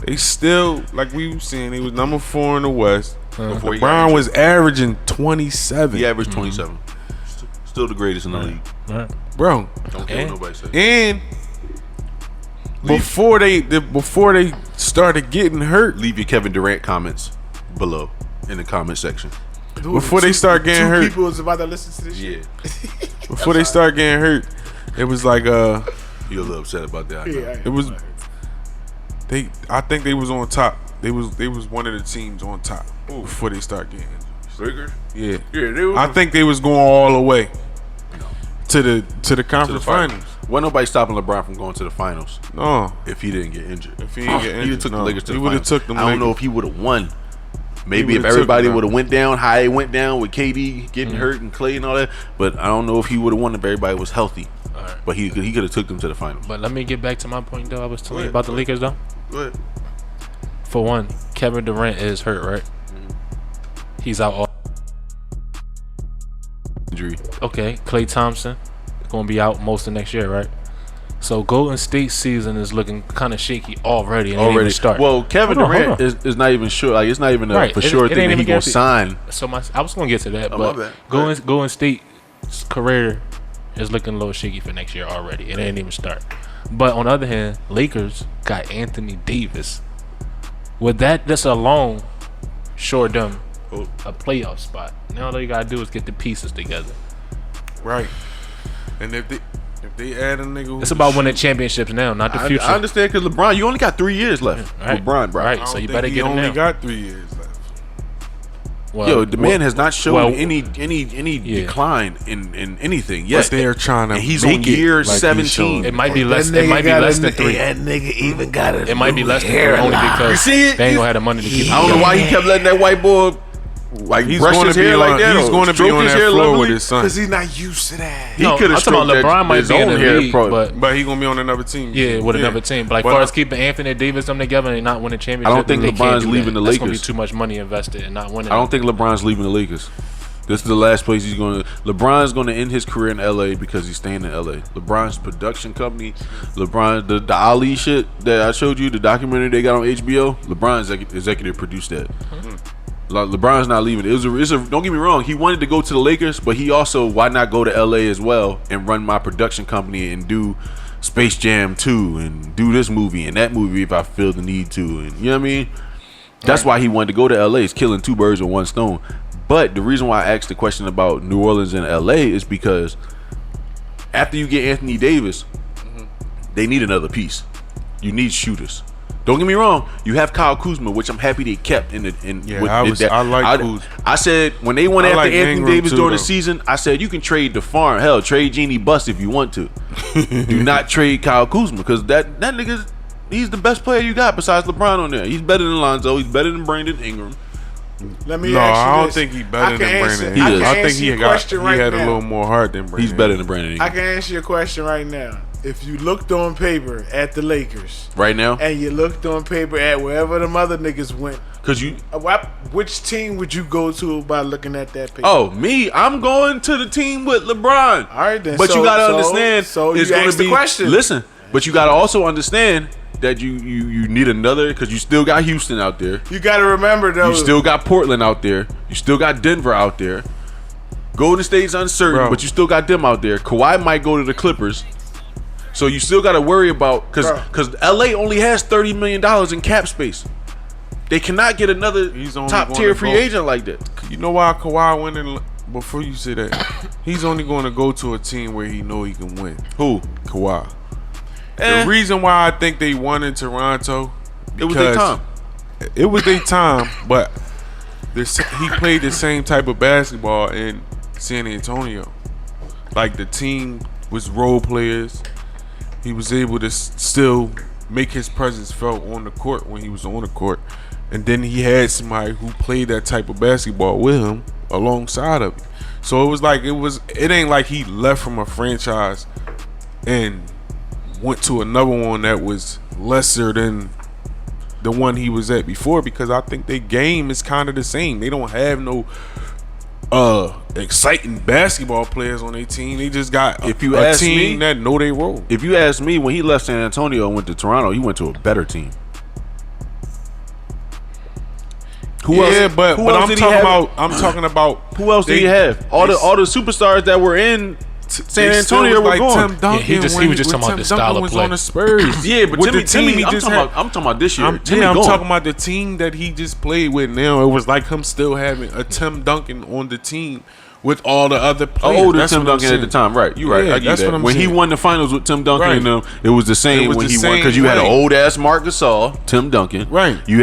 They still, like we were saying, they was number 4 in the West. before he LeBron got was averaging 27. he averaged 27. Still the greatest in the league. Right. Bro. Don't care what nobody say. And before they started getting hurt, Leave your Kevin Durant comments below in the comment section. before they start getting Two hurt, people is about to listen to this shit. Yeah, before they start getting hurt, it was like you're a little upset about that. I know. Yeah, it was I think they was on top. They was one of the teams on top before they start getting injured. Lakers? Yeah. Yeah, they were. I think they was going all the way to the to the conference finals. Wasn't nobody stopping LeBron from going to the finals No. if he didn't get injured. If he didn't get He'd injured, have took no. the Lakers to He the would've finals. took them I don't know Lakers. if he would have won. Maybe if would've took everybody them, would have went down how it went down with KD getting hurt and Clay and all that. But I don't know if he would have won if everybody was healthy. Alright. But he could have took them to the finals. But let me get back to my point though. I was telling you ahead, about the go Lakers though. Go ahead. For one, Kevin Durant is hurt, right? He's out all Injury. okay. Klay Thompson gonna be out most of next year, right? So Golden State season is looking kind of shaky already. And already start. Well, Kevin Durant is not even sure. Like it's not even a for sure thing that he gonna sign. So I was gonna get to that, but Golden State's career is looking a little shaky for next year already. It ain't even start. But on the other hand, Lakers got Anthony Davis. With that, this alone short them a playoff spot. Now all you gotta do is get the pieces together. Right. And if they add a nigga, it's about winning championships now, not the future. I understand because LeBron, you only got 3 years left. Right. LeBron, bro. Right. So you better get him now. He only got 3 years left. Well, the man has not shown any decline in anything yet. But they're trying to. And he's on year 17. It might be less. It might be less than 3. That nigga even got it. It might be less than 3 only because they ain't gonna have the money to keep. I don't know why he kept letting that white boy he's brush his hair like that. He's going to be on that floor with his son because he's not used to that. He could have stroked LeBron might his be in own the hair, league, but he's gonna be on another team. Yeah, with another team. But far as keeping Anthony Davis them together and not winning championships, I don't think LeBron's leaving the Lakers. That's gonna be too much money invested and not winning. I don't think LeBron's leaving the Lakers. This is the last place he's going to. LeBron's going to end his career in LA because he's staying in LA. LeBron's production company, the Ali shit that I showed you, the documentary they got on HBO. LeBron executive produced that. LeBron's not leaving. Don't get me wrong. He wanted to go to the Lakers, but he also why not go to LA as well and run my production company and do Space Jam 2 and do this movie and that movie if I feel the need to, and you know what I mean. That's why he wanted to go to LA. It's killing 2 birds with 1 stone. But the reason why I asked the question about New Orleans and LA is because after you get Anthony Davis, they need another piece. You need shooters. Don't get me wrong. You have Kyle Kuzma, which I'm happy they kept in. I like Kuzma. I said when they went after Anthony Davis during the though. season, I said you can trade the farm. Hell, trade Jeannie Buss if you want to. Do not trade Kyle Kuzma because that nigga, he's the best player you got besides LeBron on there. He's better than Lonzo. He's better than Brandon Ingram. Let me ask you I don't this. think he's better than Brandon. I think he had a little more heart than Brandon. He's better than Brandon Ingram. I can answer your question right now. If you looked on paper at the Lakers right now, and you looked on paper at wherever them other niggas went, which team would you go to by looking at that paper? Oh, me, I'm going to the team with LeBron. All right, then. But you gotta understand. So it's you going asked to the be. question. Listen, but you gotta also understand that you need another because you still got Houston out there. You gotta remember though. You still got Portland out there. You still got Denver out there. Golden State's uncertain, but you still got them out there. Kawhi might go to the Clippers. So you still got to worry about because LA only has $30 million in cap space. They cannot get another top tier free agent like that. You know why Kawhi went in? Before you say that, he's only going to go to a team where he know he can win. Who? Kawhi. The reason why I think they won in Toronto, it was their time. It was their time, but he played the same type of basketball in San Antonio. Like the team was role players. He was able to still make his presence felt on the court when he was on the court. And then he had somebody who played that type of basketball with him alongside of it. So it ain't like he left from a franchise and went to another one that was lesser than the one he was at before, because I think their game is kind of the same. They don't have no exciting basketball players on their team. They just got a team that know their role. If you ask me, when he left San Antonio and went to Toronto, he went to a better team. Who else? But I'm talking about who else did he have? All the superstars that were in San Antonio were gone. Tim Duncan, he was just talking about the style of play. On the Spurs. Yeah, but Timmy I'm talking about this year. I'm talking about the team that he just played with now. It was like him still having a Tim Duncan on the team with all the other players. Older Tim Duncan at the time, right? You're right. I get that. When he won the finals with Tim Duncan and them, it was the same when he won because you had an old ass Marc Gasol, Tim Duncan. Right. You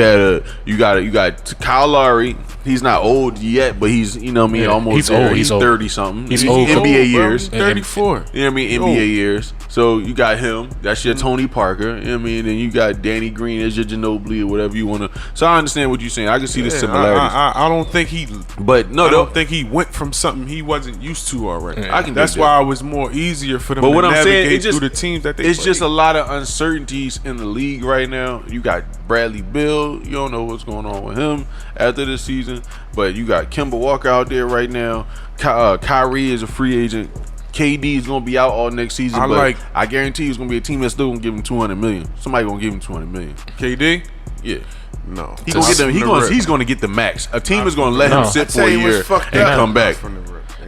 got Kyle Lowry. He's not old yet, but he's almost he's there. old. He's 30 something. He's old. NBA years. 34. You know what I mean? NBA years. So you got him. That's your Tony Parker. You know what I mean? And you got Danny Green as your Ginobili or whatever you want to. So I understand what you're saying. I can see the similarities. I don't think he. But no, I don't think he went from something he wasn't used to already. Yeah, that's why it was more easier for them to navigate through the teams that they It's play. just a lot of uncertainties in the league right now. You got Bradley Beal. You don't know what's going on with him after this season. But you got Kemba Walker out there right now. Kyrie is a free agent. KD is gonna be out all next season. I guarantee it's gonna be a team that's still gonna give him $200 million. Somebody gonna give him $200 million. KD? Yeah. No. He's gonna get the max. A team is gonna let him sit for a year and come back.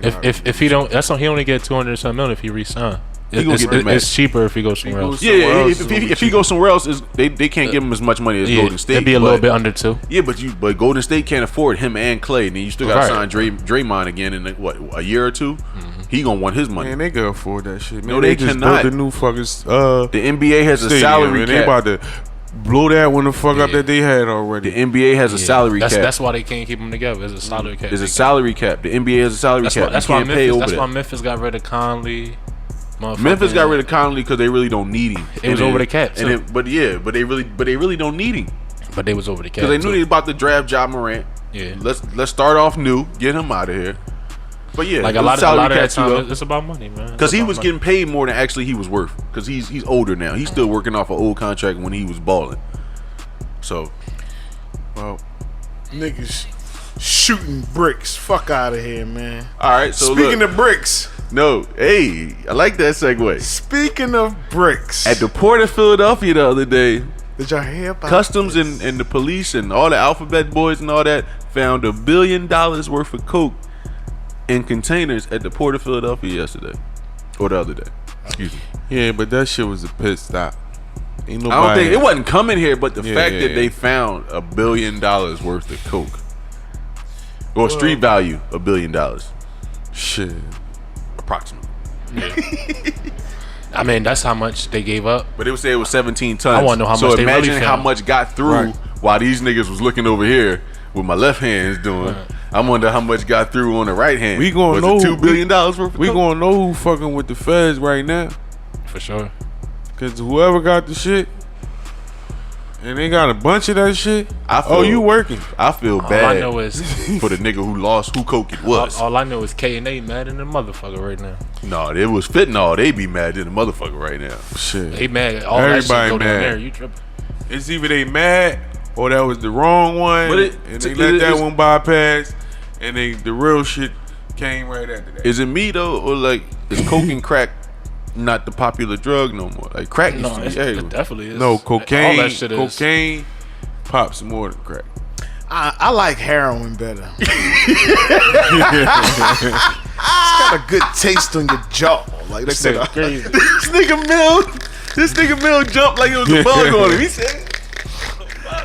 If he don't, he only get 200 something million if he resign. It's cheaper if he goes somewhere else. Yeah, if he goes somewhere else, they can't give him as much money as Golden State. It'd be a little bit under 2. Yeah, but Golden State can't afford him and Clay. And then you still got to sign Draymond again in a year or two. Mm-hmm. He gonna want his money. Man, they can afford that shit. Man, no, they just cannot. built the new fucking. The NBA has a salary cap. They about to blow that one the fuck up that they had already. The NBA has a salary cap. That's why they can't keep them together. There's a salary cap. There's a salary cap. The NBA has a salary cap. That's why Memphis got rid of Conley. Memphis got rid of Conley because they really don't need him. It was over the cap. But they really don't need him. But they was over the cap because they knew they was about to draft Ja Morant. Yeah. Let's start off new. Get him out of here. But yeah, like a lot of that time, it's about money, man. Because he was getting paid more than actually he was worth. Because he's older now. He's still working off an old contract when he was balling. So, well, niggas shooting bricks. Fuck out of here, man. All right. So speaking of bricks. No, hey, I like that segue. Speaking of bricks, at the port of Philadelphia the other day, did y'all hear about Customs and the police and all the Alphabet boys and all that found $1 billion worth of coke in containers at the port of Philadelphia yesterday or the other day. Excuse me. Yeah, but that shit was a pit stop. I don't think it wasn't coming here, but the fact that they found $1 billion worth of coke or street value $1 billion, shit. Approximately. Yeah. I mean, that's how much they gave up. But it would say it was 17 tons. I want to know how much they really found. So imagine how much got through while these niggas was looking over here with my left hand doing. Right. I wonder how much got through on the right hand. We gonna know $2 billion worth of we coke? Gonna know who fucking with the feds right now. For sure. Cause whoever got the shit and they got a bunch of that shit. You working? I feel bad. All I know is for the nigga who lost who coke it was. All I know is K&A mad in the motherfucker right now. No, it was fentanyl. They be mad in the motherfucker right now. Shit. They mad. All everybody that shit go down there. You tripping? It's either they mad or that was the wrong one, and they let that one bypass, and the real shit came right after that. Is it me though, or like is coke and crack not the popular drug no more? Like crack used to be it definitely is. No, cocaine. All that shit is. Cocaine pops more than crack. I like heroin better. It's got a good taste on your jaw. Like this nigga, crazy. This nigga Mill jumped like it was a bug on him. He said.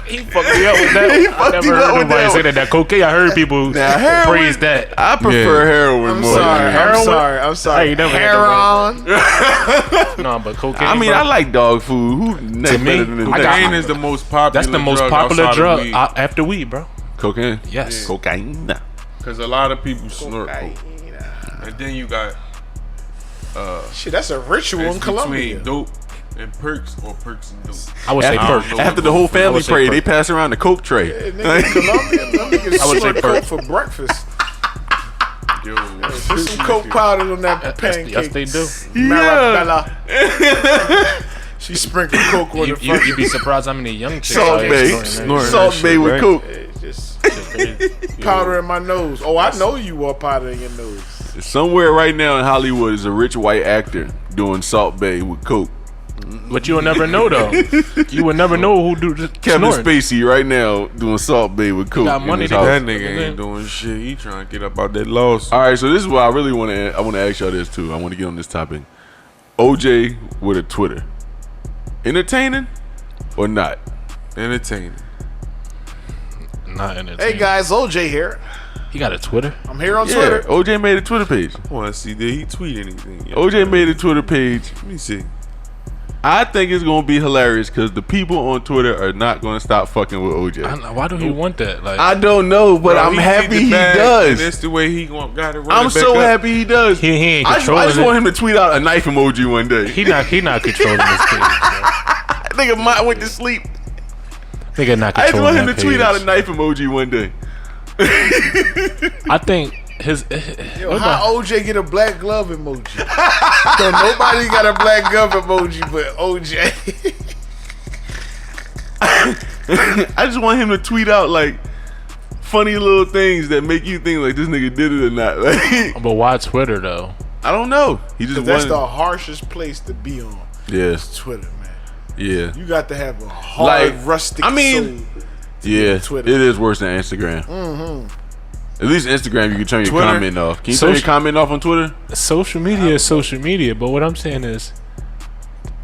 He fucked me up with that. I never heard nobody say that. That cocaine, I heard people praise that. I prefer heroin more. I'm sorry. I ain't never heroin. No, but cocaine. I mean, I like dog food. To me, cocaine is the most popular. That's the most popular drug after weed, bro. Cocaine. Yes. Yeah. Cocaine. Because a lot of people snort coke. And then you got shit. That's a ritual in Colombia. Between dope and perks or perks and dope. I would say perks. After the whole family prayed, they pass around the coke tray. Yeah, nigga, Colombia, niggas snort coke for breakfast. Yo, put some coke powder on that pancake. Yes, they do. Marabella. She sprinkled coke on the fucking. You'd be surprised how many young chicks Salt Bay with coke. Just powder in my nose. Oh, I know you want powder in your nose. Somewhere right now in Hollywood is a rich white actor doing Salt Bay with coke. But you will never know though. You will never know who do this. Kevin Spacey right now doing Salt Bay with coke. Got money. That nigga ain't doing shit. He trying to get up out that loss. All right, so this is what I really want to. I want to ask y'all this too. I want to get on this topic. OJ with a Twitter, entertaining or not? Entertaining. Not entertaining. Hey guys, OJ here. He got a Twitter. I'm here on Twitter. OJ made a Twitter page. I want to see, did he tweet anything? OJ made a Twitter page. Let me see. I think it's gonna be hilarious because the people on Twitter are not gonna stop fucking with OJ. Why do he want that? Like, I don't know, but I'm happy he does. And that's the way he got it. I'm so happy he does. He ain't controlling. I just want him to tweet out a knife emoji one day. He not controlling this page. Nigga might went to sleep. Nigga not controlling. I just want him to page. tweet out a knife emoji one day. I think his. How OJ get a black glove emoji? So nobody got a black glove emoji but OJ. I just want him to tweet out like funny little things that make you think like this nigga did it or not. Like, but why Twitter though? I don't know. He just that's the harshest place to be on. Yeah, It's Twitter, man. yeah. You got to have a hard, rustic soul. Yeah, Twitter. it is worse than Instagram. Mm-hmm. At least Instagram, you can turn your Twitter? comment off. Can you turn your comment off on Twitter? Social media is social media, but what I'm saying is,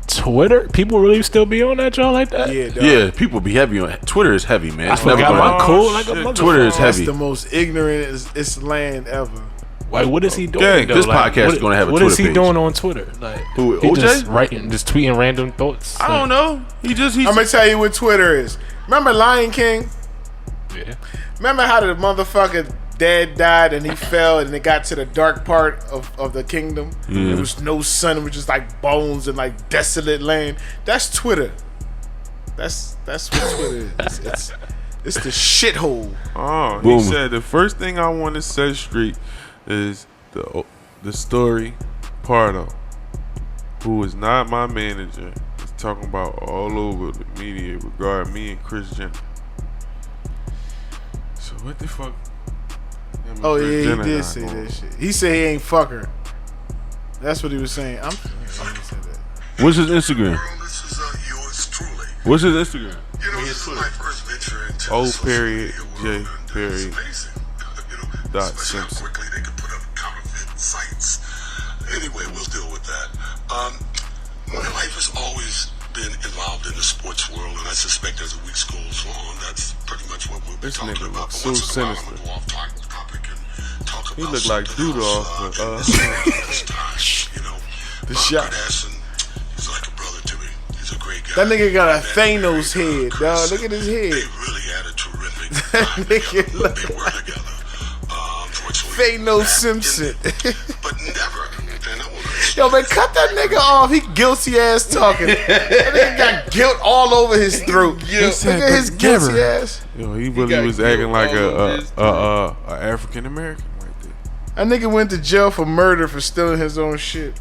Twitter, people really still be on that y'all like that? Yeah, dog. Yeah, people be heavy on Twitter. Is heavy, man. I It's never forgot gonna- my code like a Shit. motherfucker. Twitter is That's heavy. the most ignorant it's land ever. Like, what is he doing? Okay, though? this Like, podcast what, is gonna have a What Twitter is he page. doing on Twitter? Like, Who, he OJ? just writing, just tweeting random thoughts. I don't know. He's I'm gonna tell you what Twitter is. Remember Lion King? Yeah. Remember how the motherfucker dad died and he fell and it got to the dark part of the kingdom? There was no sun, it was just like bones and like desolate land. That's Twitter. That's what Twitter is. It's the shithole. Oh, Boom. he said the first thing I want to set straight is the story Pardo, who is not my manager, is talking about all over the media regarding me and Chris Jenner. So what the fuck? him and Oh Kris yeah, Jenner he did got say going that shit. He said he ain't fuck her. That's what he was saying. He said that. What's his Instagram? This is yours truly. What's his Instagram? You know, this is my first venture into O the social period media J world, and period it's amazing. You know, dot especially how Simpson. quickly they can put up counterfeit sites. Anyway, we'll deal with that. My life has always been involved in the sports world, and I suspect as the weeks goes on, that's pretty much what we'll be This talking nigga about. looks But once so in a while, I'm sinister. gonna go off topic and talk He about look like something Dudolph, else, but, in this time, you know. The shot. Kardashian, he's like a brother to me. He's a great guy. That nigga got a And Thanos Mary, head, Chris, dog. Look at his head. They really had a terrific That time nigga together. look They were together. Unfortunately, Thanos that Simpson. ended. But never. And I wanna Yo, man, cut that nigga off. He guilty ass talking. That nigga got guilt all over his throat. Look said at his but guilty never. ass. Yo, he really got was acting guilt like all over his a African American right there. That nigga went to jail for murder for stealing his own shit.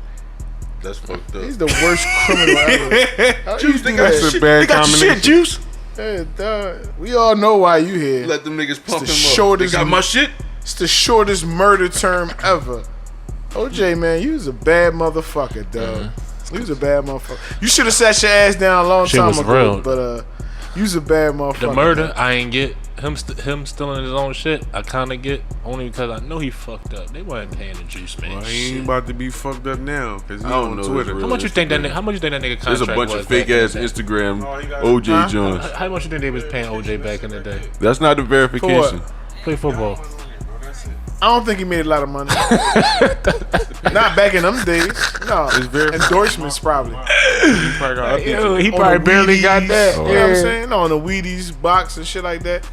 That's fucked up. He's the worst criminal ever. How you do That's that? a bad They got your combination. shit, Juice. Hey, dog. We all know why you here. Let them niggas pump the him up. shortest- They got my shit. It's the shortest murder term ever. OJ, man, you was a bad motherfucker, dog. You was a bad motherfucker. You should have sat your ass down a long Shit time was ago, real. but you was a bad motherfucker. The murder, dog. I ain't get him stealing his own shit. I kind of get only because I know he fucked up. They wasn't paying the juice, man. Well, he ain't Shit. about to be fucked up now because he I don't on know Twitter. this How much you think that Instagram. nigga? How much you think that nigga There's contract a bunch was of fake back in ass the day? Instagram got- OJ Huh? Jones. How much you think they was paying OJ back in the day? That's not the verification. Play football. I don't think he made a lot of money. Not back in them days. No, endorsements probably. He probably got He On probably the barely got Wheaties, that. You know what I'm saying? On the Wheaties box and shit like that.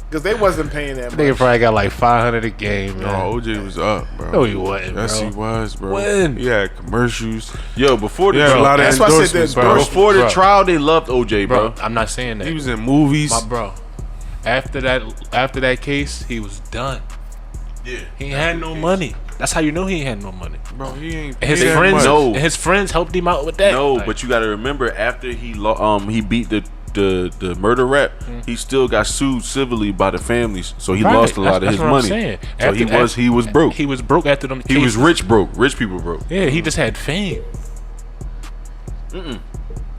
Because they wasn't paying that Nigga much. probably got like 500 a game, man. No, OJ was up, bro. No, he wasn't, Yes, bro. he was, bro. When? He had commercials. Yo, before the He had a lot of That's why I said endorsements, that bro. endorsement. before the Bro. trial, they loved OJ, bro, bro. I'm not saying that. He was in movies. My bro. After that case, he was done. Yeah. He ain't had no money. That's how you know he ain't had no money. Bro, he ain't. And his paid that friends, much. No. and his friends helped him out with that. No, Like, but you got to remember after he beat the murder rap, he still got sued civilly by the families, so he right, lost a lot of that's his what I'm money. saying. So he was broke. He was broke after them. He was cases. rich broke. Rich people broke. Yeah, he just had fame.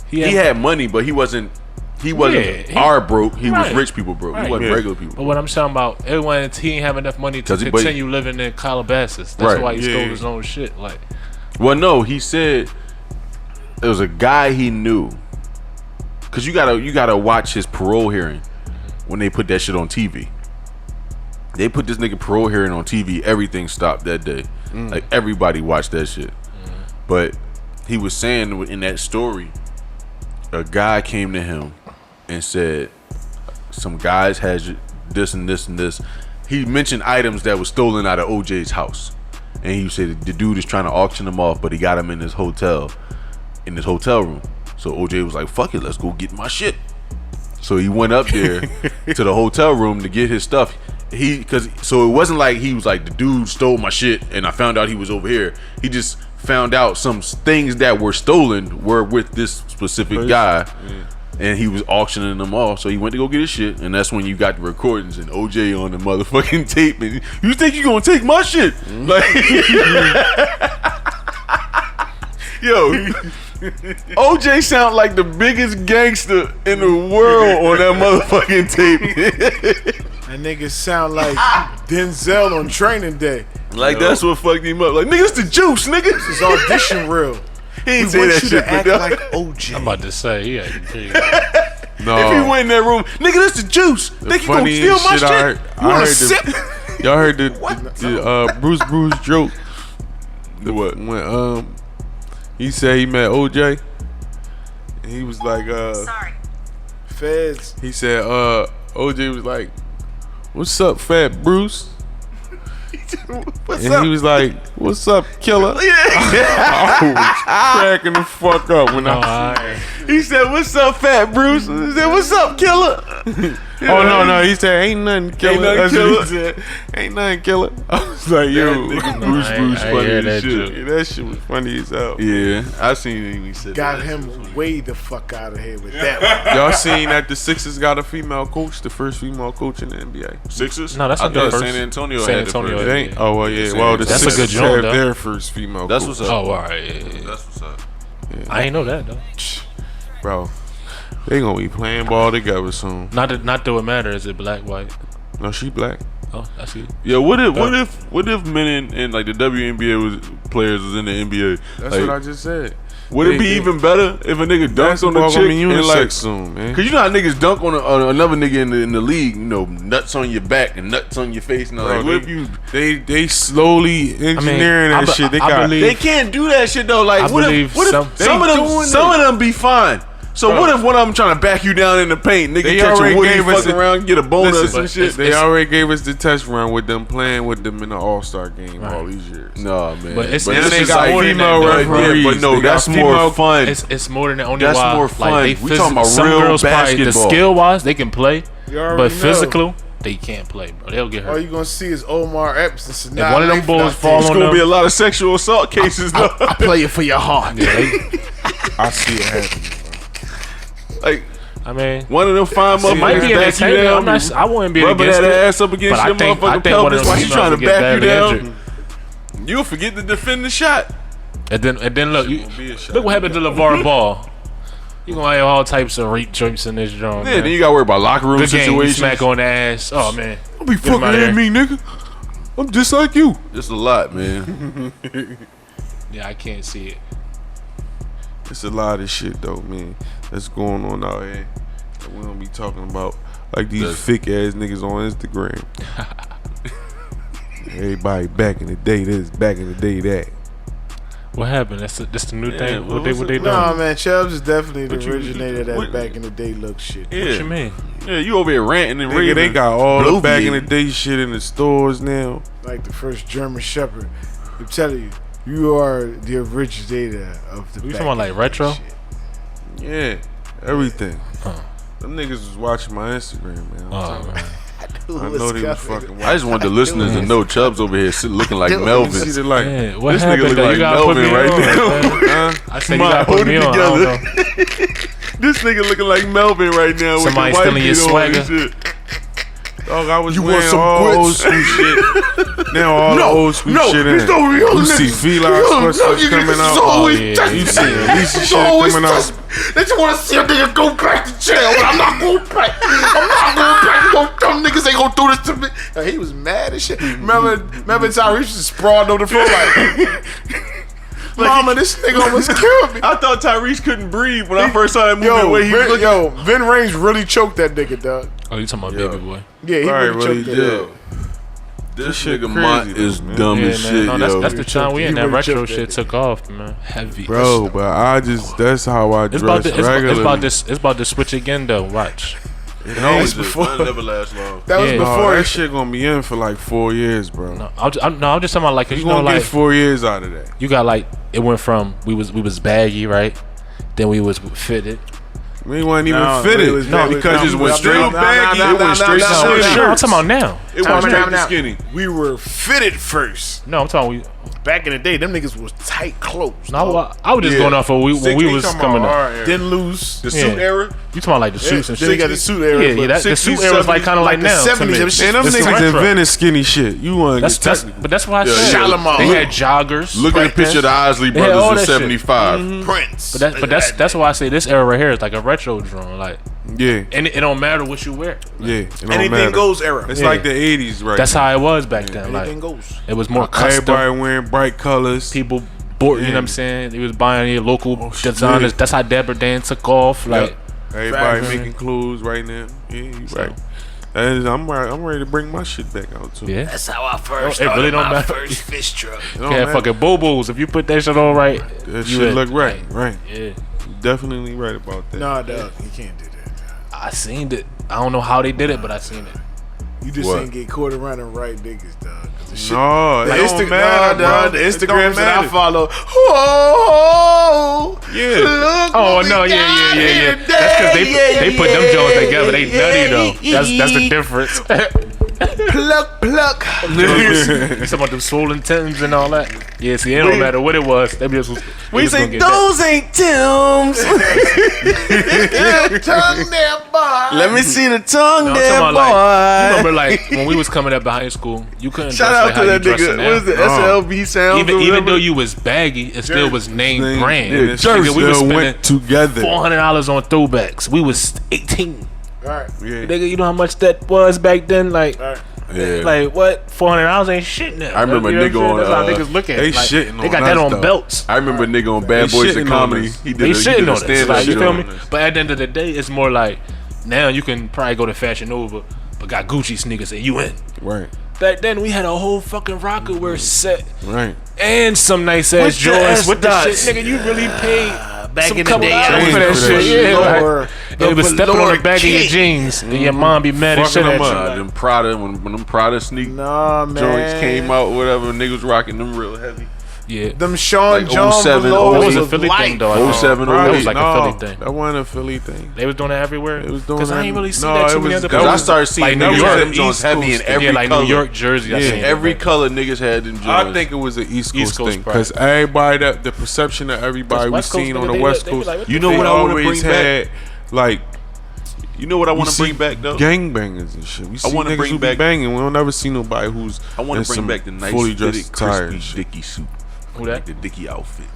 He had money, but he wasn't. He wasn't Yeah, our broke. He was Right. rich people broke. He Right. wasn't Yeah. regular But people. what I'm talking about, everyone he ain't have enough money to 'Cause he- continue living in Calabasas. That's Right. why he stole Yeah. his own shit. Like, Well, no, he said there was a guy he knew. Cause you gotta watch his parole hearing when they put that shit on TV. They put this nigga parole hearing on TV. Everything stopped that day. Like everybody watched that shit. But he was saying in that story, a guy came to him and said, some guys had this and this and this. He mentioned items that was stolen out of OJ's house. And he said the dude is trying to auction them off, but he got him in his hotel room. So OJ was like, fuck it, let's go get my shit. So he went up there to the hotel room to get his stuff. So it wasn't like he was like, the dude stole my shit and I found out he was over here. He just found out some things that were stolen were with this specific guy. And he was auctioning them off, so he went to go get his shit, and that's when you got the recordings and OJ on the motherfucking tape. And you think you gonna take my shit? Like, Yo, OJ sound like the biggest gangster in the world on that motherfucking tape. That nigga sound like Denzel on Training Day. Like that's what fucked him up. Like nigga, it's the juice, nigga. His audition real. He ain't say that shit, act but like OJ. I'm about to say, yeah. No. if he went in that room, nigga, that's the juice. Think he gonna steal my shit? You wanna sip? Y'all heard the Bruce joke? What? When he said he met OJ, and he was like, Sorry. Feds. he said, OJ was like, "What's up, Fat Bruce?" What's And up? he was like, "What's up, killer?" I was cracking the fuck up when He said, "What's up, Fat Bruce?" He said, "What's up, killer?" Oh no, he said, "Ain't nothing, killer." Ain't nothing, That's what he said. "Ain't nothing, killer." I was like, "Yo, Bruce funny as that shit. joke. yeah, that shit was funny as hell." Yeah, I seen him. He said, Got that. him way the fuck out of here with that one. Y'all seen that the Sixers got a female coach, the first female coach in the NBA? Sixers? No, that's I not the thought first. San Antonio San had the Antonio first. It ain't. Oh well, yeah. Well, the That's a Sixers good joint, have though. their first female. That's coach. what's Oh, up. all right. Yeah. That's what's up. I ain't know that though. Bro. They gonna be playing ball together soon. Not do it matter. Is it black, white? No, she black. Oh, I see. Yeah, what if men in like the WNBA players was in the NBA? That's like, what I just said. would it be even better if a nigga dunks on the Basketball chick gonna be and unisex like? soon, man. Cause you know how niggas dunk on another nigga in the league, you know, nuts on your back and nuts on your face. And all Bro, like, what if you? They slowly engineering that shit. They I got believe- They can't do that shit though. Like, I what believe if some of them be fine. So Bro. what if one of them trying to back you down in the paint, nigga, They catch already a woody, gave us fuck around, get a bonus Listen, and shit? They already gave us the test run with them playing with them in the All-Star game all these years. No, man. But it's this they is got like female referees. But no, They got that's more female- fun. It's more than the only That's why. more fun. Like, We talking about some real girls probably the basketball. skill wise they can play, You already but know. physical they can't play, bro. They'll get All hurt. you gonna see is Omar Epps. If one of them bulls fall It's on gonna them, be a lot of sexual assault cases though. I play it for your heart. yeah, I see it happening. Like I mean, one of them fine it might be motherfuckers back you entertaining. down. I wouldn't be rubbing against that it. ass up against But your I think one motherfucking of them pelvis while she females trying to will get back you badly down. injured. You'll forget to defend the shot. And then look, Shit gonna be a shot. look what happened to LeVar Ball. You gonna have all types of rape joints in this joint. Yeah, man. then you gotta worry about locker room Good game, you situations. smack on the ass. Oh man, Don't be Get 'em fucking outta at me, nigga. I'm just like you. Just a lot, man. yeah, I can't see it. It's a lot of shit though, man. That's going on out here. That we don't be talking about like these thick ass niggas on Instagram. Everybody back in the day this, back in the day that. What happened? That's the new Yeah, thing. what What they doing? Nah, man, Chubbs is definitely What the you- originator of that what- back in the day look shit. Yeah. What you mean? Yeah, you over here ranting and Nigga, raving. they got all the back in the Bloviating. day shit in the stores now. Like the first German Shepherd. I'm telling you, you are the originator of the. You back talking about like end retro? shit. Yeah, everything. Huh. Them niggas was watching my Instagram, man. I'm Oh telling you. man. I know they was fucking I just want the listeners to know Chubbs over here looking like See Melvin. the like, Yeah, what This nigga happened? look Though? like You gotta put me Melvin right on, now. man. huh? I said you Come on, gotta put hold me it on. I don't together. know. This nigga looking like Melvin right now. Somebody with the white stealing your beat on and swagger. shit. Dog, I was You want wearing some all grits? old school shit. Now all the old school shit in. he's no real You see Fila sweatshirts coming out. Oh, yeah. You see Lisa shit coming out. They just want to see a nigga go back to jail. But I'm not going back. I'm not going back. You gonna, them niggas ain't gonna do this to me. Like, he was mad as shit. Remember Tyrese just sprawled on the floor like, Mama, this nigga almost killed me. I thought Tyrese couldn't breathe when I first saw that movie. the way he was looking. Vin Raines really choked that nigga, dog. Oh, you talking about baby boy? Yeah, he Right, really really choked that did. nigga. This shit nigga crazy Mont though, is man. dumb Yeah, as man. shit, No, yo. that's the time we in. He That really retro choked shit that took off, man. Heavy, Bro, but I just, that's how I It's dress about to, regularly. it's about to switch again though. Watch. It always before. before. Never last long. That was Yeah. before that his shit gonna be in for like 4 years, bro. No, I'm just talking about like 'cause You you know gonna like get 4 years out of that. you got like it went from we was baggy right, then we was fitted. We wasn't even No, fitted. it was No, baggy. because it went straight no, baggy. no, It went no, straight no, to no, shit. no, No, I'm Shirts. talking about now. It was straight to skinny. We were fitted first. No, I'm talking. Back in the day, them niggas was tight clothes. No, I was just going off of when we was coming up. Didn't lose. The suit era. You talking about like the suits and Then you shit? got the suit era. Yeah, the suit era was like kind of like now. the 70s. And them niggas invented skinny shit. You want But that's why I said Shalimar. they had joggers. Look at the picture of the Isley They had all brothers in that '75. Prince. But that's why I say this era right here is like a retro drawing. Like, yeah, and it don't matter what you wear. yeah. It don't Anything matter. goes era. It's like the '80s, right? That's how it was back then. Anything Like, goes. it was more custom. Everybody wearing bright colors. People bought, you know what I'm saying? They was buying your local designers. That's how Deborah Dan took off. Like, Everybody Facts. making clothes right now. Yeah, you right. And I'm ready to bring my shit back out too. yeah. That's how I first It really started don't my matter. first fish truck. It don't Yeah, matter. fucking bobos. If you put that shit on right, That you shit in. look right. Right. Yeah. Definitely right about that. Nah, dog, you can't do that. I seen it. I don't know how they did it, but I seen it. You just What? ain't get caught around the right niggas, dog. 'Cause the shit- No, it don't matter, dog, bro. the It Instagrams don't that I matter. follow. Oh, Yeah. look Oh what we no, got yeah. here That's because today. they put them Jones together. They nutty though. That's the difference. Pluck. You talking about them swollen Tims and all that? Yeah, see, it don't matter what it was. They just We say get those ain't Tims. Tongue there, boy. Let me see the tongue No, I'm there, talking boy. about, like, you remember like when we was coming up in high school, you couldn't Shout dress out like to how you that dressing nigga. now. What is it? SLB sounds. Even though you was baggy, it still was name Thing. brand. Yeah, Nigga, shirts we was still spending went together. $400 on throwbacks. We was 18. All right. Yeah. Nigga, you know how much that was back then? Like, All right. Yeah. like what? $400 ain't shit now. I remember You know a nigga what I'm saying? on, That's how niggas look at they it. Like, shitting they on got that us, on though. belts. I remember a nigga on Bad They Boys shitting of on Comedy. us. He did They a shitting on us. stand-up Like, you shit feel on me? us. But at the end of the day, it's more like now you can probably go to Fashion Nova, but got Gucci sneakers and you in. Right. Back then we had a whole fucking rocker wear set Right. and some nice ass With the joints with the shit. S-dots. Nigga, you really paid Back some in the couple day, dollars I for that was shit. Yeah, like, Lord, it was stepping on the Lord back of your King. jeans, and your mom be mad as shit Fucking at them you. up. Them Prada, when them Prada sneak Nah, man. joints came out, whatever, niggas rocking them real heavy. Yeah, Them Sean Like John 07, Velours that was a of Philly life. thing though. I think. 07, that was 08. like a Philly thing. That wasn't a Philly thing. They was doing that everywhere. It was doing Because I that- ain't really see no, that too it many was- other that Cause I places. started seeing Like New niggas York, had them East joints heavy in Coast thing. every Yeah, like color. New York, Jersey. I Yeah. seen Every it. color niggas had them joints. I think it was an East Coast, Coast thing probably. because everybody that the perception of everybody we West Coast seen on niggas, the they West be like, Coast. what You the know fuck? what I want to always bring back? had like You know what I want we to bring see back though? gangbangers and shit. We see wanna niggas bring who be back- banging. We don't ever see nobody who's I want in to bring some back the nice fully fitted, dressed attire and crispy shit. Dickie suit. Who that? Like the Dickie outfit.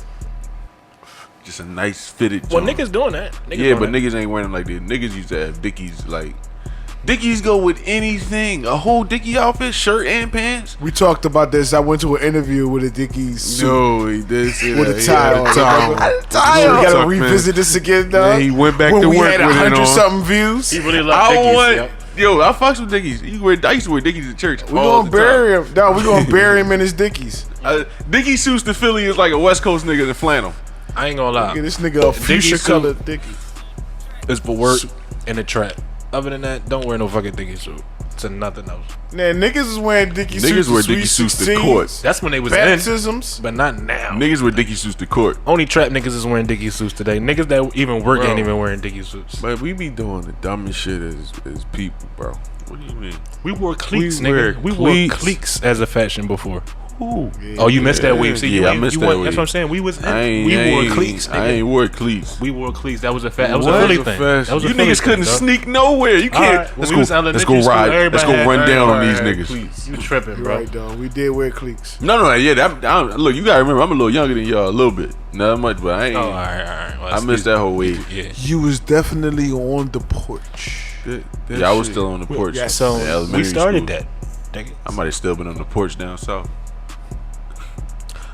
Just a nice fitted Well, joint. niggas doing that. Niggas Yeah, doing but that. niggas ain't wearing like that. Niggas used to have Dickies like Dickies go with anything. A whole Dickie outfit, shirt and pants. We talked about this. I went to an interview with a Dickies suit. No, he did say With that. a He tie had on. a tie on. We gotta Tuck, revisit this again, man. dog. Yeah, he went back when to we work had with it 100 on. something views. He really love I Dickies. want, Yep. yo, I fucks with Dickies. I used to wear Dickies at church. We all gonna the bury him, dog. We gonna bury him in his Dickies. time. Dickie suits to Philly is like a West Coast nigga in flannel. I ain't gonna lie. Get this nigga a fuchsia suit. colored Dickie. It's for work and the trap. Other than that, don't wear no fucking Dickie suit. To nothing else. Man, niggas is wearing Dickie suits. Niggas wear to Dickie Sweet suits to 16s, court. That's when they was in, baptisms. but not now. Niggas wear Dickie suits to court. Only trap niggas is wearing Dickie suits today. Niggas that even work Bro. ain't even wearing Dickie suits. But we be doing the dumbest shit as people, bro. What do you mean? We wore cleats, We wear nigga. We wore cleats. cleats as a fashion before. Ooh. Oh, you missed that wave. See, Yeah, you I ain't- missed you that weren't- wave. That's what I'm saying. We was in. I We wore ain't- cleats, I nigga. ain't wore cleats. We wore cleats. That was a that was What? a Philly That was a thing. fashion. That was a You Philly niggas couldn't thing, dog. sneak nowhere. You All can't. right, when Let's we go. was Let's elementary go school, ride. Let's everybody go had- run down on these everybody had niggas. cleats. You tripping, You're bro? right, dog. We did wear cleats. No, yeah. Look, you gotta remember, I'm a little younger than y'all, a little bit, not much, but I ain't. Oh, all right. Well, I missed that whole wave. Yeah. You was definitely on the porch. Yeah, I was still on the porch. Yeah, So in elementary we started school. that. Nigga. I might have still been on the porch down south.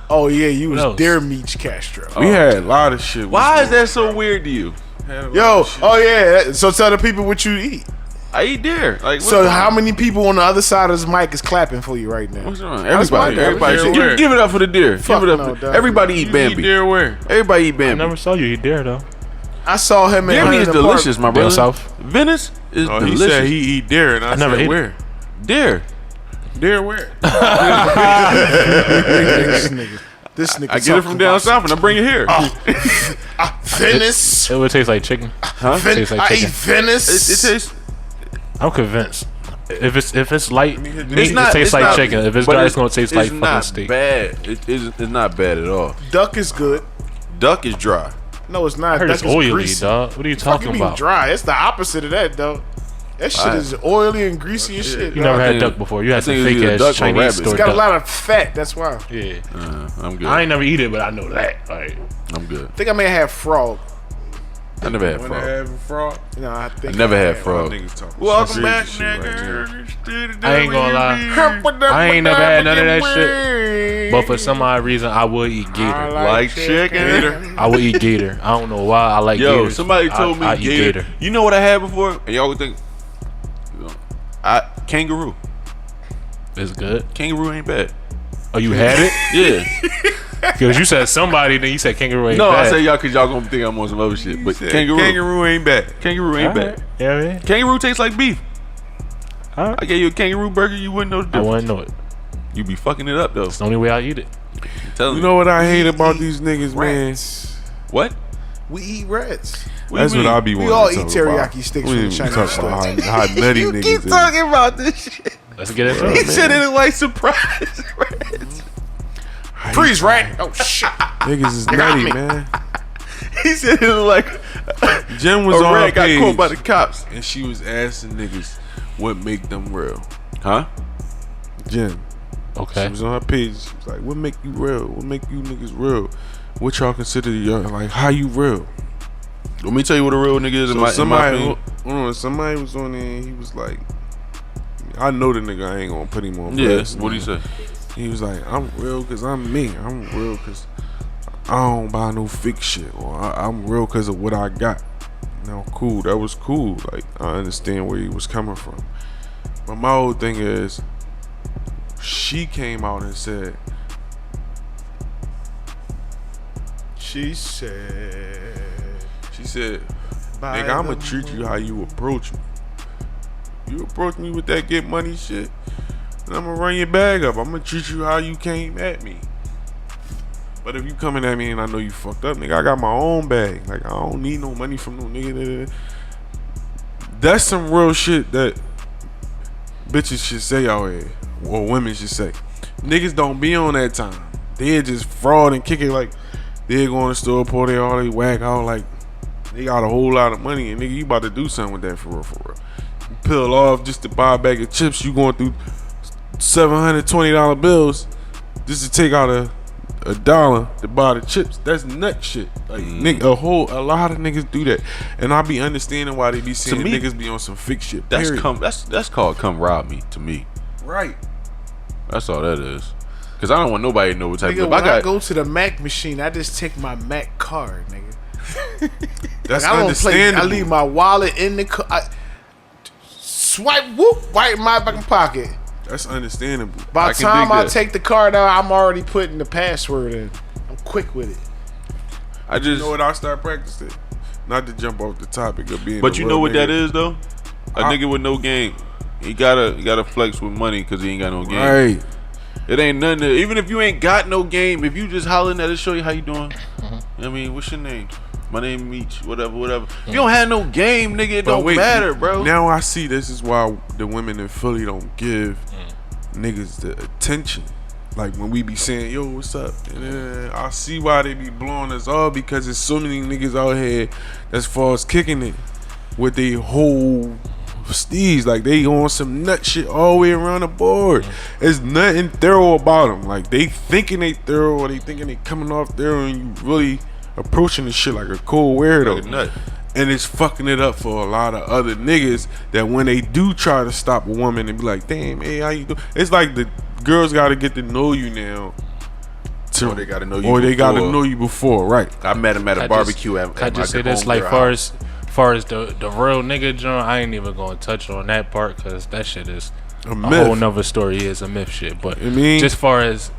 Oh yeah, you was else? Dare Meach Castro. We had a lot of shit. Why is that so weird to you? Yo, oh yeah. So tell the people what you eat. I eat deer. Like, So how many people on the other side of this mic is clapping for you right now? What's wrong? That's my Everybody, dog. everybody. Deer Give, where? give it up for the deer. Fuck give it up. no, for, dog. everybody eat You Bambi. there where? Everybody eat I Bambi. never saw you eat there though. I saw him in Bambi is Huntington Park. delicious, my Down brother. south. Venice is Oh, he delicious. said he eat deer, and I never said ate it. where? Deer. Deer where? This nigga. I get it from down south and I bring it here. Venice. It would taste like chicken. Huh? Tastes like I chicken. eat Venice. It tastes. I'm convinced. If it's light meat, it tastes like chicken. If it's dry, it's gonna taste like fucking steak. It's not bad at all. Duck is good. Duck is dry. No, it's not. I heard Duck it's is oily, greasy. dog. What are you talking about? Dry. It's the opposite of that, though. That shit is oily and greasy as shit. You never had duck before. You had some fake ass Chinese store. It's got a lot of fat. That's why. Yeah, I'm good. I ain't never eat it, but I know that. Like, I'm good. I think I may have frog. I never had frog. No, I never had frog. Welcome back, nigga. I ain't gonna lie. I ain't never had none of that shit. But for some odd reason, I would eat gator. Like chicken. I would eat gator. I don't know why I like gator. Yo, somebody told me I eat gator. You know what I had before? And y'all would think, kangaroo. It's good. Kangaroo ain't bad. Oh, you had it? Yeah. Because you said somebody, then you said kangaroo ain't bad. No, I said y'all because y'all gonna think I'm on some other shit. But kangaroo ain't bad. Kangaroo ain't bad. Yeah, man. Kangaroo tastes like beef. Right. I gave you a kangaroo burger, you wouldn't know the difference. I wouldn't know it. You be fucking it up though. It's the only way I eat it. You know what I hate about these niggas, man? What? We eat rats. That's what I be wanting. We all to eat talk teriyaki about. sticks We from the ain't Chinese talking store. about how nutty niggas Keep is. talking about this shit. Let's get into He it. said it like surprise rats. Freeze rat. Oh shit. Niggas is nutty, man. He said it like Jen was a on her rat got page, caught by the cops. and she was asking niggas what make them real. Huh? Jen. Okay. She was on her page. She was like, "What make you real? What make you niggas real? What y'all consider your like? How you real?" Let me tell you what a real nigga is in my opinion. Somebody was on there. And he was like, "I know the nigga. I ain't gonna put him on." Yeah. blast, What do you man." say? He was like, "I'm real because I'm me. I'm real because I don't buy no fake shit, or I'm real because of what I got." Now, cool. That was cool. Like, I understand where he was coming from. But my whole thing is, she came out and said, She said, "Nigga, I'ma treat you how you approach me. You approach me with that get money shit, and I'ma run your bag up. I'ma treat you how you came at me. But if you coming at me and I know you fucked up, nigga, I got my own bag. Like, I don't need no money from no nigga." That's some real shit that bitches should say out here, or women should say. Niggas don't be on that time. They just fraud and kick it like they go in the store, pour they all they whack out like they got a whole lot of money, and nigga, you about to do something with that for real, for real. You peel off just to buy a bag of chips, you going through $720 bills just to take out a $1 to buy the chips. That's nut shit. Like, nigga, a lot of niggas do that, and I be understanding why they be saying me, niggas be on some fake shit. That's period. that's called come rob me to me. Right. That's all that is. Cause I don't want nobody to know what type nigga, of. when I go to the Mac machine, I just take my Mac card, nigga. That's like, I don't play. I understandable. leave my wallet in the car. Swipe, whoop, right in my fucking pocket. That's understandable. By the time I take the card out, I'm already putting the password in. I'm quick with it. I just You know what? I start practicing. Not to jump off the topic of being. But a you real know what nigga. that is though? A nigga with no game. He gotta flex with money because he ain't got no game. Right. It ain't nothing to, even if you ain't got no game, if you just hollering at it, show you how you doing. I mean, what's your name? My name Meech, whatever. If you don't have no game, nigga, it don't matter, bro. Now I see this is why the women in Philly don't give niggas the attention. Like when we be saying, "Yo, what's up?" And then I see why they be blowing us off, because there's so many niggas out here that's far as kicking it with they whole steez. Like they on some nut shit all the way around the board. There's nothing thorough about them. Like they thinking they thorough, or they thinking they coming off thorough, and you really approaching this shit like a cold weirdo. Like a nut. And it's fucking it up for a lot of other niggas that when they do try to stop a woman and be like, "Damn, hey, how you doing?" It's like the girls got to get to know you now. Or they got to know you Or they got to before. know you before, right? I met him at a barbecue at I just say this, like, far as the real nigga joint, I ain't even gonna touch on that part because that shit is a whole nother story. Is a myth shit. But just far as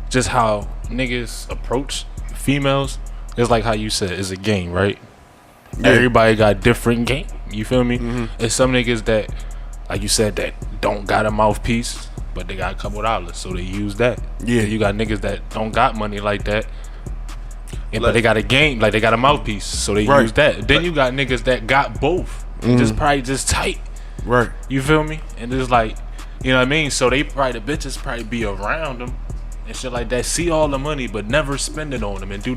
just how niggas approach females, it's like how you said, it's a game, right? Yeah. Everybody got different game. You feel me? It's some niggas that, like you said, that don't got a mouthpiece, but they got a couple dollars, so they use that. Yeah. And you got niggas that don't got money like that, but they got a game, like they got a mouthpiece, so they use that. Then you got niggas that got both, just probably just tight. Right. You feel me? And it's like, you know what I mean? So the bitches probably be around them and shit like that. See all the money, but never spend it on them. And the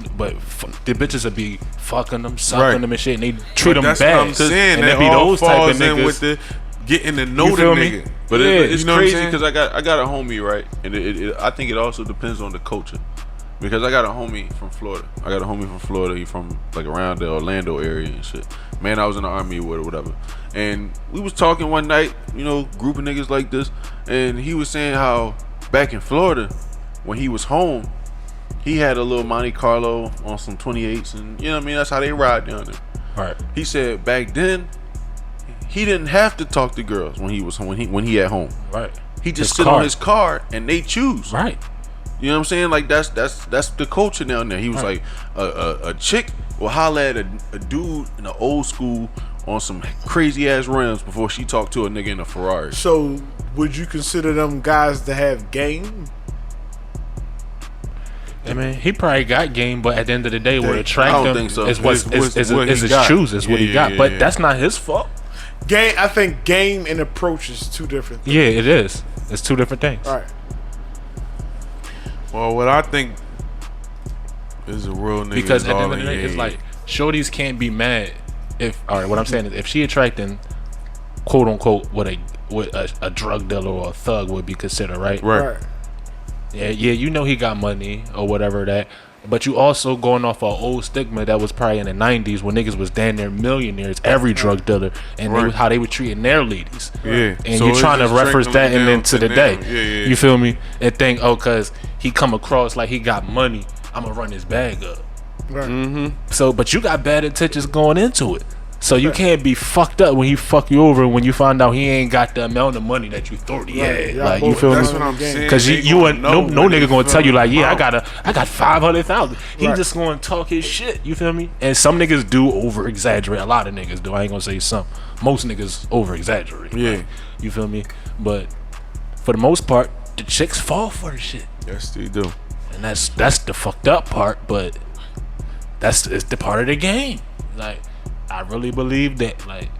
bitches would be fucking them, sucking them and shit. And they treat them bad. That's what I'm saying. And that be all those type of falls in niggas with the getting to know the feel me? nigga. But Yeah, it's you know what I'm crazy saying? because I got a homie, right? And I think it also depends on the culture. Because I got a homie from Florida. He from like around the Orlando area and shit. Man, I was in the army or whatever. And we was talking one night, you know, group of niggas like this. And he was saying how back in Florida, when he was home, he had a little Monte Carlo on some 28s. And, you know what I mean? That's how they ride down there. Right. He said back then, he didn't have to talk to girls when he at home. Right. He just sit on his car and they choose. Right. You know what I'm saying? Like that's the culture down there. He was like a chick will holler at a dude in the old school on some crazy ass rims before she talked to a nigga in a Ferrari. So would you consider them guys to have game? I mean, he probably got game, but at the end of the day, what attract I don't him think so. is What his got. shoes, is what he got. Yeah, But yeah. that's not his fault. Game. I think game and approach is two different things. Yeah, it is. It's two different things. All right. Well, what I think is a real nigga Because is at the all end of the in day, your it's head. like shorties can't be mad if. All right, what I'm saying is, if she attracting, quote unquote, what a drug dealer or a thug would be considered, right? Right. Yeah, you know he got money or whatever that. But you also going off an old stigma that was probably in the 90s when niggas was damn near millionaires, every drug dealer, and Right. how they were treating their ladies. Yeah. And So you it's trying to just reference that trickling and down into to today. now. Yeah. You feel me? And think, cause he come across like he got money, I'm gonna run his bag up. Right. So, but you got bad intentions going into it. So you can't be fucked up when he fuck you over when you find out he ain't got the amount of money that you thought he had. Yeah, Like, both- you feel That's me? what I'm saying. Because They you gonna and no know when nigga they gonna tell you like, feel yeah, them I got 500,000. He Right. just gonna talk his shit. You feel me? And some niggas do over exaggerate. A lot of niggas do. I ain't gonna say some. Most niggas over exaggerate. Yeah. Like, you feel me? But for the most part, the chicks fall for the shit, Yes, they do. and that's the fucked up part. But it's the part of the game. Like, I really believe that like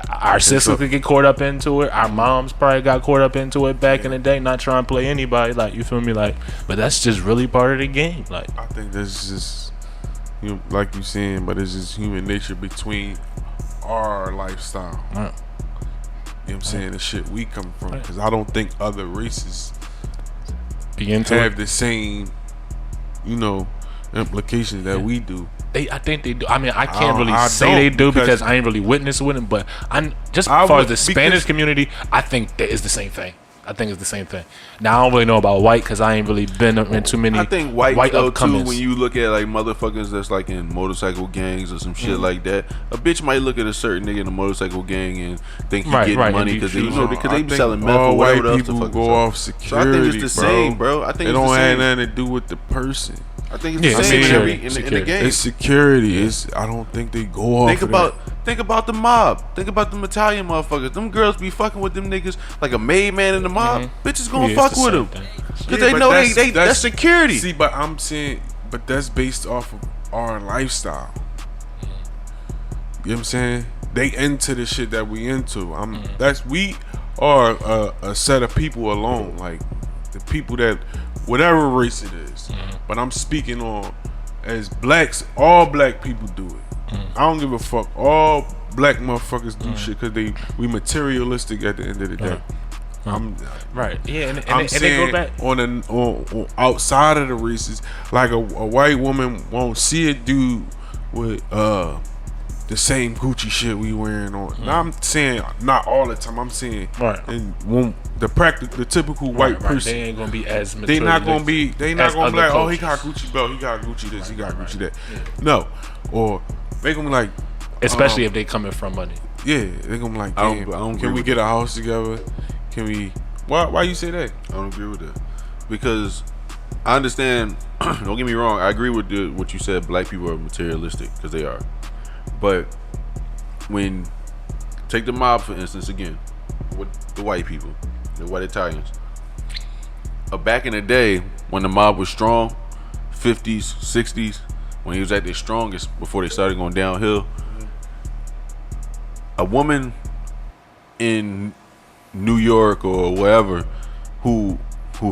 our sisters could get caught up into it. Our moms probably got caught up into it back in the day, not trying to play anybody. Like, you feel me? Like, but that's just really part of the game. Like, I think this is just, you know, like you saying, but it's just human nature between our lifestyle. right. You know what I'm saying? The shit we come from. Because I don't think other races Be into have it. the same, you know, implications that we do. I think they do. I mean, I can't really I say don't, they do because because I ain't really witnessed with them. But I'm just I as far as would- the Spanish because- community, I think that is the same thing. I think it's the same thing. Now I don't really know about white because I ain't really been in too many. I think white though too. upcomings. When you look at like motherfuckers that's like in motorcycle gangs or some shit like that, a bitch might look at a certain nigga in a motorcycle gang and think he getting right, money and because you they, choose. you know, because I they be think selling meth all or whatever white else people the fuck. go off security, So I think it's the bro. same, bro. I think it it's don't the have same. nothing to do with the person. I think it's Yeah, the same in security. every in the Security. game. It's security. It's I don't think they go off. Think about the mob. Think about them Italian motherfuckers. Them girls be fucking with them niggas like a maid man in the mob. Bitches gonna Yeah, fuck it's the with same them thing. because they know that's security. See, but I'm saying, but that's based off of our lifestyle. You know what I'm saying? They into the shit that we into. We are a set of people alone. Like the people that whatever race it is. But I'm speaking on as blacks. All black people do it. I don't give a fuck. All black motherfuckers do shit because we materialistic at the end of the day. Right. Yeah, and I'm they saying go back. on outside of the races, like a white woman won't see a dude with the same Gucci shit we wearing on. Now I'm saying not all the time. I'm saying Right. and when the typical white Right, person, they ain't gonna be as they not gonna be as like, oh, other he got cultures. Gucci belt, he got Gucci this, he got Gucci that. No, or they gonna be like, Especially if they coming from money. yeah, they gonna be like, I don't- damn, I don't agree can we with get a house together? Can we? Why you say that? I don't agree with that because I understand. Don't get me wrong. I agree with what you said. Black people are materialistic because they are. But when take the mob for instance again, with the white people, the white Italians. Back in the day when the mob was strong, 50s, 60s, when he was at their strongest before they started going downhill, a woman in New York or wherever who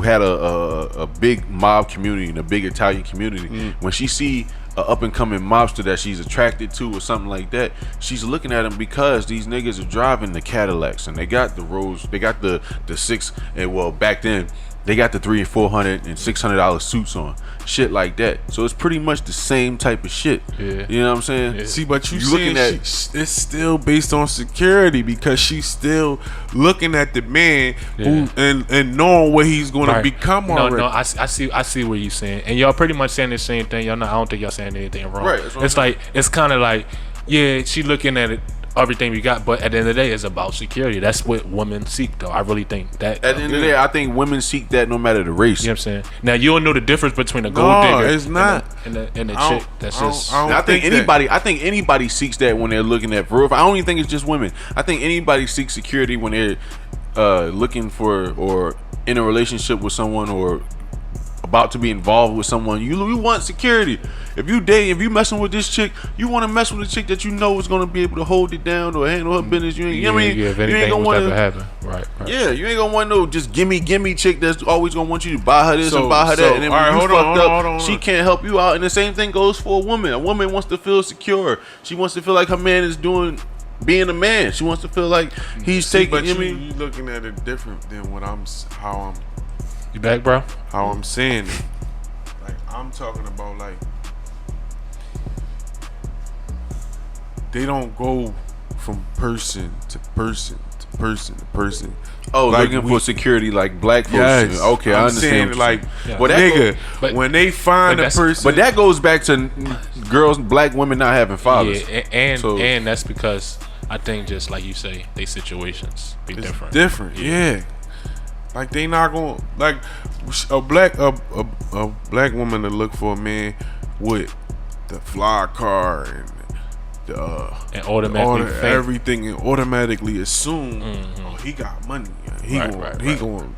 had a big mob community and a big Italian community, when she see a up and coming mobster that she's attracted to or something like that, she's looking at them because these niggas are driving the Cadillacs and they got the Rolls, they got the six, and well back then they got the $300 and $400 and $600 suits on, shit like that. So it's pretty much the same type of shit. Yeah. You know what I'm saying? Yeah. See, but you looking at it's still based on security because she's still looking at the man who and knowing what he's going to become already. No, I see what you're saying, and y'all pretty much saying the same thing. Y'all not, I don't think y'all saying anything wrong. Right. It's like it's kind of like she looking at it. Everything we got, but at the end of the day, it's about security. That's what women seek, though. I really think that. At the end of the day, I think women seek that no matter the race. You know what I'm saying? Now you don't know the difference between a gold digger. It's not. And the chick. That's just. I think anybody seeks that when they're looking at. For real, I don't even think it's just women. I think anybody seeks security when they're looking for or in a relationship with someone or about to be involved with someone. You want security. If you messing with this chick, you want to mess with a chick that you know is gonna be able to hold it down or handle her business. You know what I mean? Yeah, if anything was ever happen. Right. Yeah, you ain't gonna want no just gimme chick that's always gonna want you to buy her this and buy her that, and then when you fucked up, she can't help you out. And the same thing goes for a woman. A woman wants to feel secure. She wants to feel like her man is being a man. She wants to feel like he's taking. But you looking at it different than how I'm. You back, bro? How I'm saying it. Like I'm talking about like they don't go from person to person to person to person. Oh, like looking for security like black folks. Yes, okay, I understand. Like, nigga, when they find a person, but that goes back to black women not having fathers. Yeah, and that's because I think just like you say, they situations be different. Different, yeah. Like they not gonna like a black woman to look for a man with the fly car and and automatically everything and automatically assume he got money. He going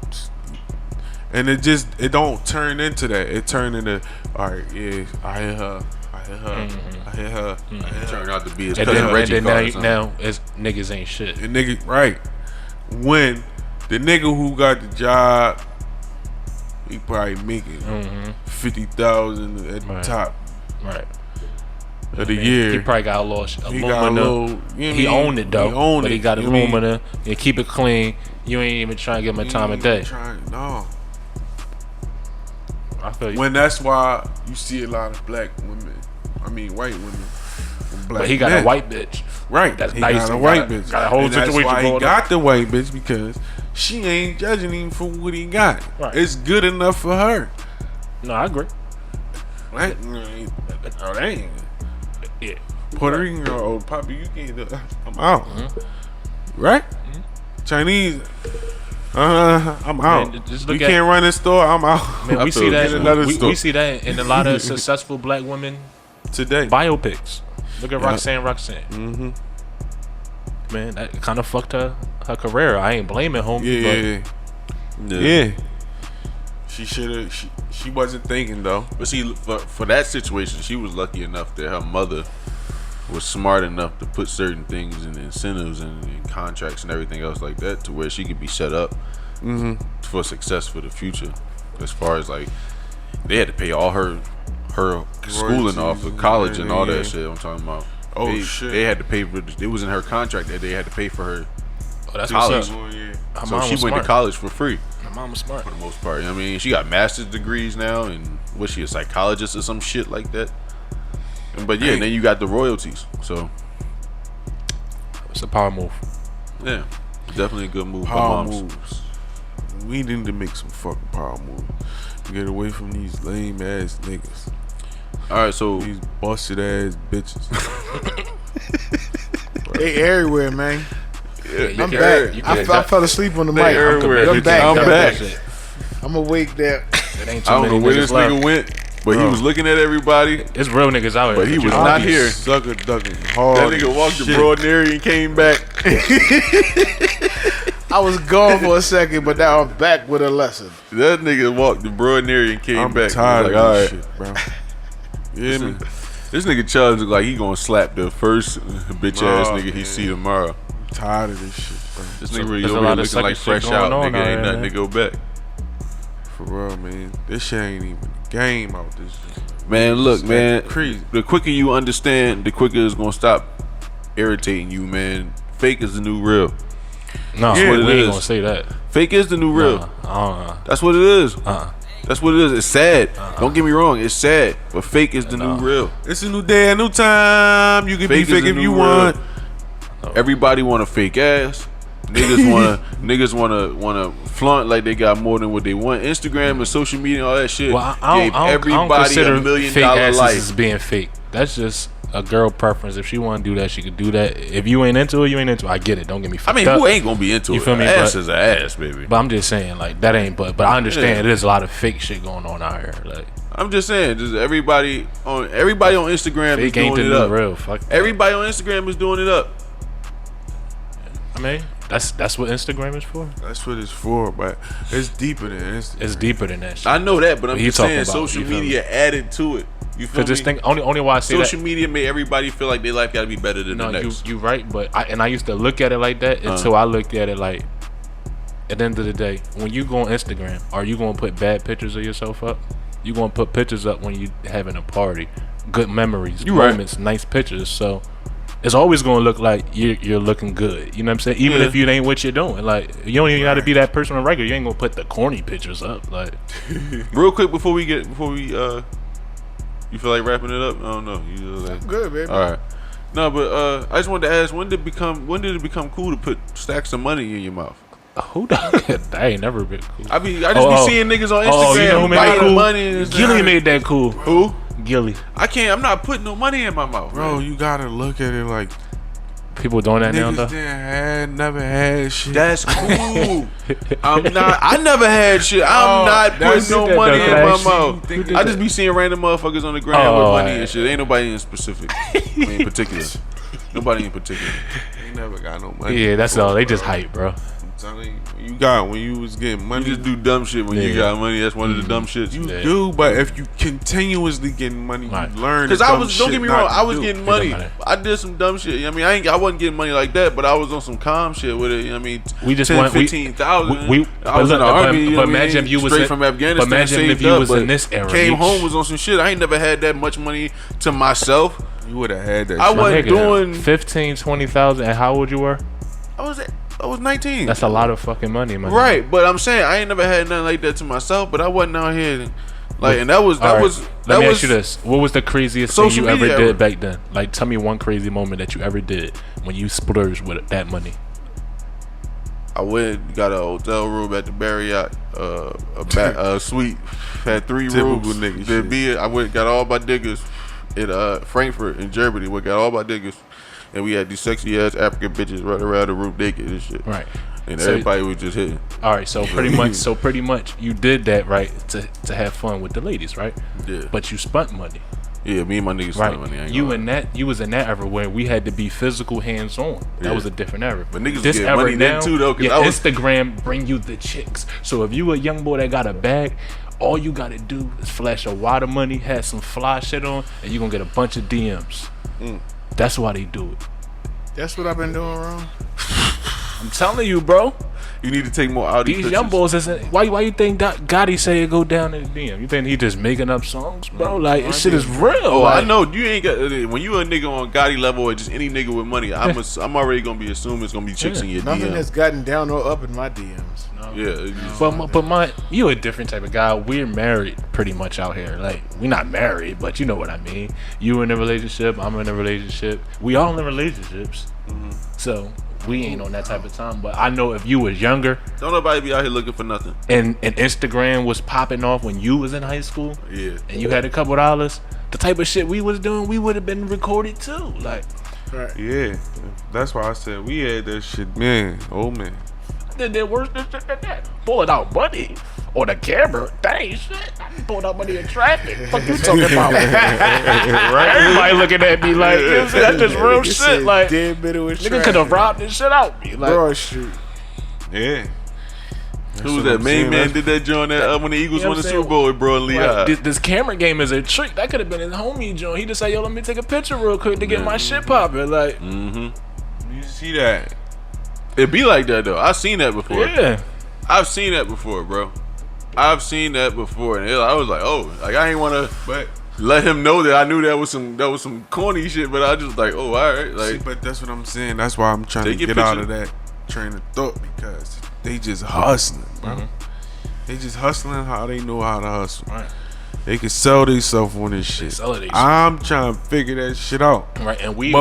and it don't turn into that. It turn into I hear her. Turn out to be his cousin Reggie. Now it's niggas ain't shit. And nigga, right? When the nigga who got the job, he probably making 50,000 at the top, of the year. He probably got a little. He owned it though. He got aluminum and keep it clean. You ain't even trying to give him a time of day. No. I feel you. When that's why you see a lot of white women. Black but he got men. a white bitch. Right. That's he nice. Got a white bitch. Got a whole situation that's why going he got the white bitch because she ain't judging him for what he got. Right. It's good enough for her. No, I agree. Right? Oh, dang. Yeah. Puerto Rican or old Poppy, you can't. I'm out. Right? Chinese. I'm out. Man, we can't run this store. I'm out. Man, we see that. We see that in a lot of successful black women today. Biopics. Look at Roxanne. Man, that kind of fucked her career. I ain't blaming homie. Yeah. She should have. She wasn't thinking though. But see, for that situation, she was lucky enough that her mother was smart enough to put certain things and incentives and contracts and everything else like that to where she could be set up for success for the future. As far as like, they had to pay all her schooling off of college and all that shit. I'm talking about. Shit. They had to pay for it. Was in her contract that they had to pay for her that's college. So she went to college for free. My mom was smart for the most part. I mean, she got master's degrees now, and was she a psychologist or some shit like that? But yeah, then you got the royalties. So it's a power move. Yeah, definitely a good move. Power moves. We need to make some fucking power moves. Get away from these lame ass niggas. All right, so these busted ass bitches. They everywhere, man. Yeah, I'm back. I fell asleep on the mic. I'm back. I'm awake there. I don't know where this nigga went, but he was looking at everybody. It's real niggas out here. But he was not here. Sucker ducking hard. That nigga walked the broad area and came back. I was gone for a second, but now I'm back with a lesson. That nigga walked the broad area and came back. I'm tired of this shit, bro. You hear me? This nigga Chubbs look like he gonna slap the first bitch ass nigga he see tomorrow. tired of this shit, bro. This nigga really there's a over lot here of looking like sucker shit fresh out. going on Nigga out ain't here, nothing to man. go back. For real, man. This shit ain't even a game out this shit. Man, look, man. Crazy. The quicker you understand, the quicker it's gonna stop irritating you, man. Fake is the new real. No, Yeah, we it ain't is. gonna say that. Fake is the new real. That's what it is. That's what it is. It's sad. Don't get me wrong. It's sad, but fake is the new real. It's a new day, a new time. You can Fake be fake is if the you new want. real. Everybody want a fake ass. Niggas wanna flaunt like they got more than what they want. Instagram and social media and all that shit Well, gave I don't everybody consider $1 million fake asses life. as being fake. That's just a girl preference. If she want to do that, she could do that. If you ain't into it, you ain't into it. I get it. Don't get me I fucked mean, up. who ain't gonna be into You it? feel me? Ass But- is an ass, baby. But I'm just saying, like, that ain't. But I understand Yeah. there's a lot of fake shit going on out here. Like, I'm just saying, just everybody on Instagram is fake ain't the doing it new up. real. Fuck. that. Everybody on Instagram is doing it up. I mean, that's what Instagram is for. That's what it's for, but it's deeper than Instagram. It's deeper than that shit. I know that, but I'm What you just saying, talking about? social You feel media added to it. You feel Cause this me? thing only why I say Social that. media made everybody feel like their life got to be better than No, the next. you right, but I used to look at it like that until I looked at it like, at the end of the day, when you go on Instagram, are you gonna put bad pictures of yourself up? You gonna put pictures up when you having a party, good memories, You right. moments, nice pictures. So it's always gonna look like you're looking good. You know what I'm saying? Even Yeah. if you ain't what you're doing, like you don't even got to be that person on regular. You ain't gonna put the corny pictures up. Like, Real quick before we you feel like wrapping it up? I don't know. You like, Good, baby. all right. No, but I just wanted to ask, when did it become cool to put stacks of money in your mouth? who that ain't never been cool. I just be seeing niggas on Instagram you know who made buying that cool? money and Gilly made that cool. Who? Gilly. I'm not putting no money in my mouth, Bro, man. you gotta look at it like People doing that now, niggas though. never had shit. That's cool. I never had shit. I'm not putting that's no it, money though, in Flash. my Who mouth. did I just be seeing random motherfuckers on the ground Oh, with money alright. and shit. Ain't nobody in specific. I mean, in particular. Nobody in particular. They never got no money. Yeah, that's before, all. They just bro. hype, bro. I'm telling you, when you was getting You money, just do dumb shit when you Yeah. got money. That's one of the dumb shits. you Yeah. do, but if you continuously getting money, Right. you learn. Because the I dumb was, don't shit get me not wrong, to I was do. getting It don't money. matter. I did some dumb shit. I mean, I wasn't getting money like that, but I was on some calm shit with it. I mean, We just 10, want 15,000. I but was in the army. But imagine if you was straight in, from Afghanistan. But imagine if saved you up, was but in this era. Came you- home, was on some shit. I ain't never had that much money to myself. You would have had that. I shit. wasn't doing. 15, 20,000. And how old you were? I was 19. That's a lot of fucking money, man. Right, but I'm saying I ain't never had nothing like that to myself. But I wasn't out here like, and that was All right, that Let me was ask you this: what was the craziest thing social you ever media did era. back then? Like, tell me one crazy moment that you ever did when you splurged with that money. I went, got a hotel room at the Marriott, a suite, had 3 Typical rooms. nigga Then shit. I went, got all my niggas in Frankfurt in Germany. We got all my niggas, and we had these sexy ass African bitches running around the room naked and shit. Right. And So- everybody was just hitting. All right. So pretty much, you did that right to have fun with the ladies, right? Yeah, But you spent money. yeah. Me and my niggas Right. spent money. I ain't You gonna in lie. that. You was in that era where we had to be physical, hands on. That Yeah. was a different era. But niggas was this getting era money then now, too, though, 'cause yeah, I was- Instagram bring you the chicks. So if you a young boy that got a bag, all you gotta do is flash a wad of money, have some fly shit on, and you gonna get a bunch of DMs. That's why they do it. That's what I've been doing wrong. I'm telling you, bro. You need to take more Audi These pictures. young boys isn't. Why you think Gotti say it go down in the DM? You think he just making up songs, bro? Like this shit is real. Oh, like, I know you ain't got. When you a nigga on Gotti level or just any nigga with money, I'm already gonna be assuming it's gonna be chicks in your Nothing DM. has gotten down or up in my DMs. Yeah, But you a different type of guy. We're married pretty much out here. Like we're not married, but you know what I mean. You in a relationship, I'm in a relationship. We all in relationships. So we ain't on that type of time. But I know if you was younger don't nobody be out here looking for nothing. and Instagram was popping off when you was in high school Yeah, and you had a couple dollars, the type of shit we was doing, we would have been recorded too. Like Right. Yeah, that's why I said we had that shit, man. Oh man. they did worse than shit than that. Pulling out money on the camera. Dang shit. I pulled out money in traffic. Fuck you talking about? Everybody looking at me like, you know, that's just real Nigga shit. said Like, dead middle with nigga could have robbed this shit out me. Like, Broad Street. Yeah. who was that? Main man did that joint that when the Eagles You know won the what I'm Super Bowl with bro and Lehigh. like, this camera game is a trick. That could have been his homie joint. He just said, yo, let me take a picture real quick to get my shit popping. Like, You see that? It be like that though. I've seen that before. Yeah. I've seen that before, bro. I've seen that before, and I was like, oh, like I ain't want to let him know that I knew that was some corny shit, but I just like, oh, all right, like. See, but that's what I'm saying. That's why I'm trying to get out of that train of thought, because they just hustling, bro. Mm-hmm. They just hustling how they know how to hustle. Right. They can sell themselves on this shit. I'm trying to figure that shit out. Right, and we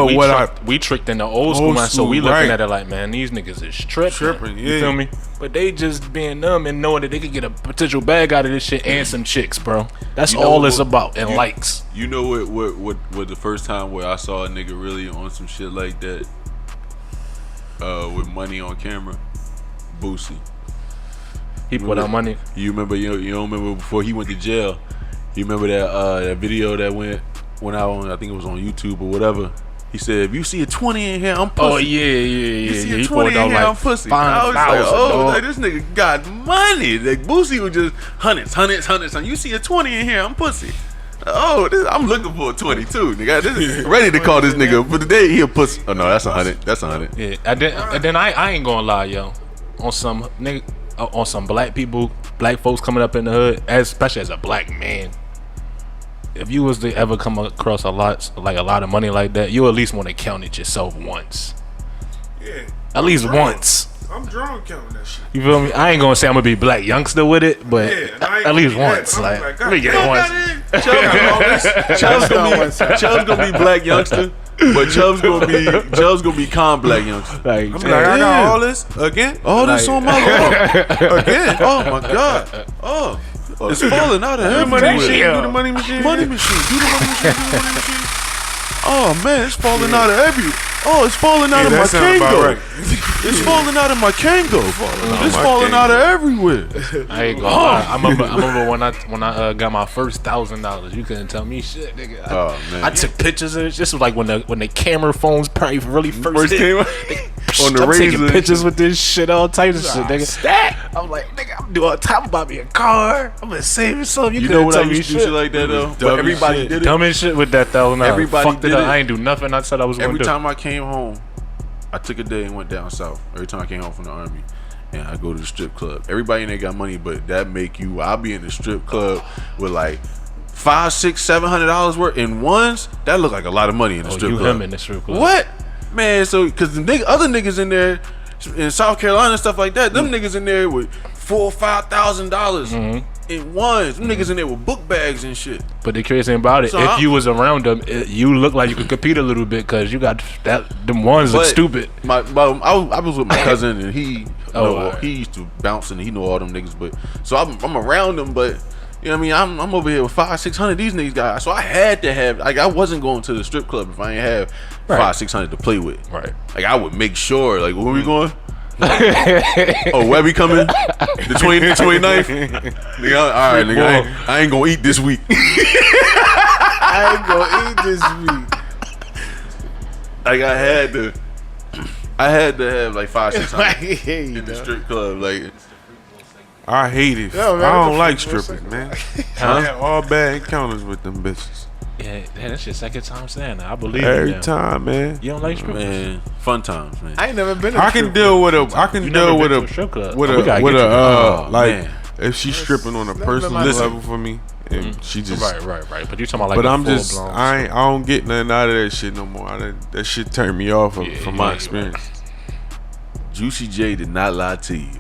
tricked in the old school mind, so we looking at it like, man, these niggas is tripping. You feel me? But they just being dumb and knowing that they could get a potential bag out of this shit and some chicks, bro. That's all it's about, and likes. You know what the first time where I saw a nigga really on some shit like that, with money on camera? Boosie. He put out money. You remember? You don't remember before he went to jail? You remember that video that went out on? I think it was on YouTube or whatever. He said, "If you see a 20 in here, I'm pussy." Oh yeah. You see a 20 in here, I'm pussy. I was like, oh, like, this nigga got money. Like Boosie was just hundreds. You see a 20 in here, I'm pussy. Oh, I'm looking for a 22, nigga. This is ready to call this nigga, but today he a pussy. Oh no, that's 100. That's 100. Yeah, and then I ain't gonna lie, yo. On some nigga, on some black folks coming up in the hood, especially as a black man. If you was to ever come across a lot of money like that, you at least want to count it yourself once. Yeah. At least once. I'm drunk counting that shit. You feel me? I ain't gonna say I'm gonna be black youngster with it, but at least once. Like, let me get it once. Chubb's gonna be black youngster, but Chubb's gonna be calm black youngster. Like, I'm like, I got all this again. All this on my lawn again. Oh my god. Oh. It's falling out of everywhere. Do the money machine. Money machine. Do the money machine. Do the money machine. Oh man, it's falling out of every. Oh, it's falling out of my Kango. Right. It's falling out of my Kango. It's falling out of everywhere. I ain't gonna lie. I remember when I got my first $1,000. You couldn't tell me shit, nigga. I took pictures of it. This was like when the camera phones probably really first came out. On the I'm taking pictures with this shit, all types of shit, nigga. I'm like, nigga, I'm doing on top about me a car. I'm gonna save something. You know what I used to do shit like that though? But everybody did it. Dumb as shit with that though. Everybody fucked it up. I ain't do nothing I said I was gonna do. Every time I came home, I took a day and went down south. Every time I came home from the army, and I go to the strip club. Everybody in there got money, but that make you. I'll be in the strip club with like $500, $600, $700 worth in ones. That look like a lot of money in the strip club. You him in the strip club? What? Man, so because the other niggas in there in South Carolina and stuff like that, them niggas in there with $4,000 or $5,000 in ones. Them niggas in there with book bags and shit. But the crazy thing about it, if you was around them, you look like you could compete a little bit because you got them ones look stupid. I was with my cousin and he used to bounce and he know all them niggas, but so I'm around them, but. You know what I mean? I'm over here with $500-600 these niggas got. So I had to have, like, I wasn't going to the strip club if I ain't have $500-600 to play with. Right. Like I would make sure. Like, where we going? Oh, where we coming? The 29th? Nigga, all right, nigga. I ain't gonna eat this week. I ain't gonna eat this week. Like I had to have like $500-600 in the strip club. Like. I hate it. Yo, man, I don't like stripping, man. I had all bad encounters with them bitches. Yeah, that's your second time saying that. I believe every time, man. You don't like stripping? Man, fun times, man. I ain't never been. I can deal with like if she's stripping on a personal level for me, and she just right. But you talking about like. But I'm just I don't get nothing out of that shit no more. That shit turned me off from my experience. Juicy J did not lie to you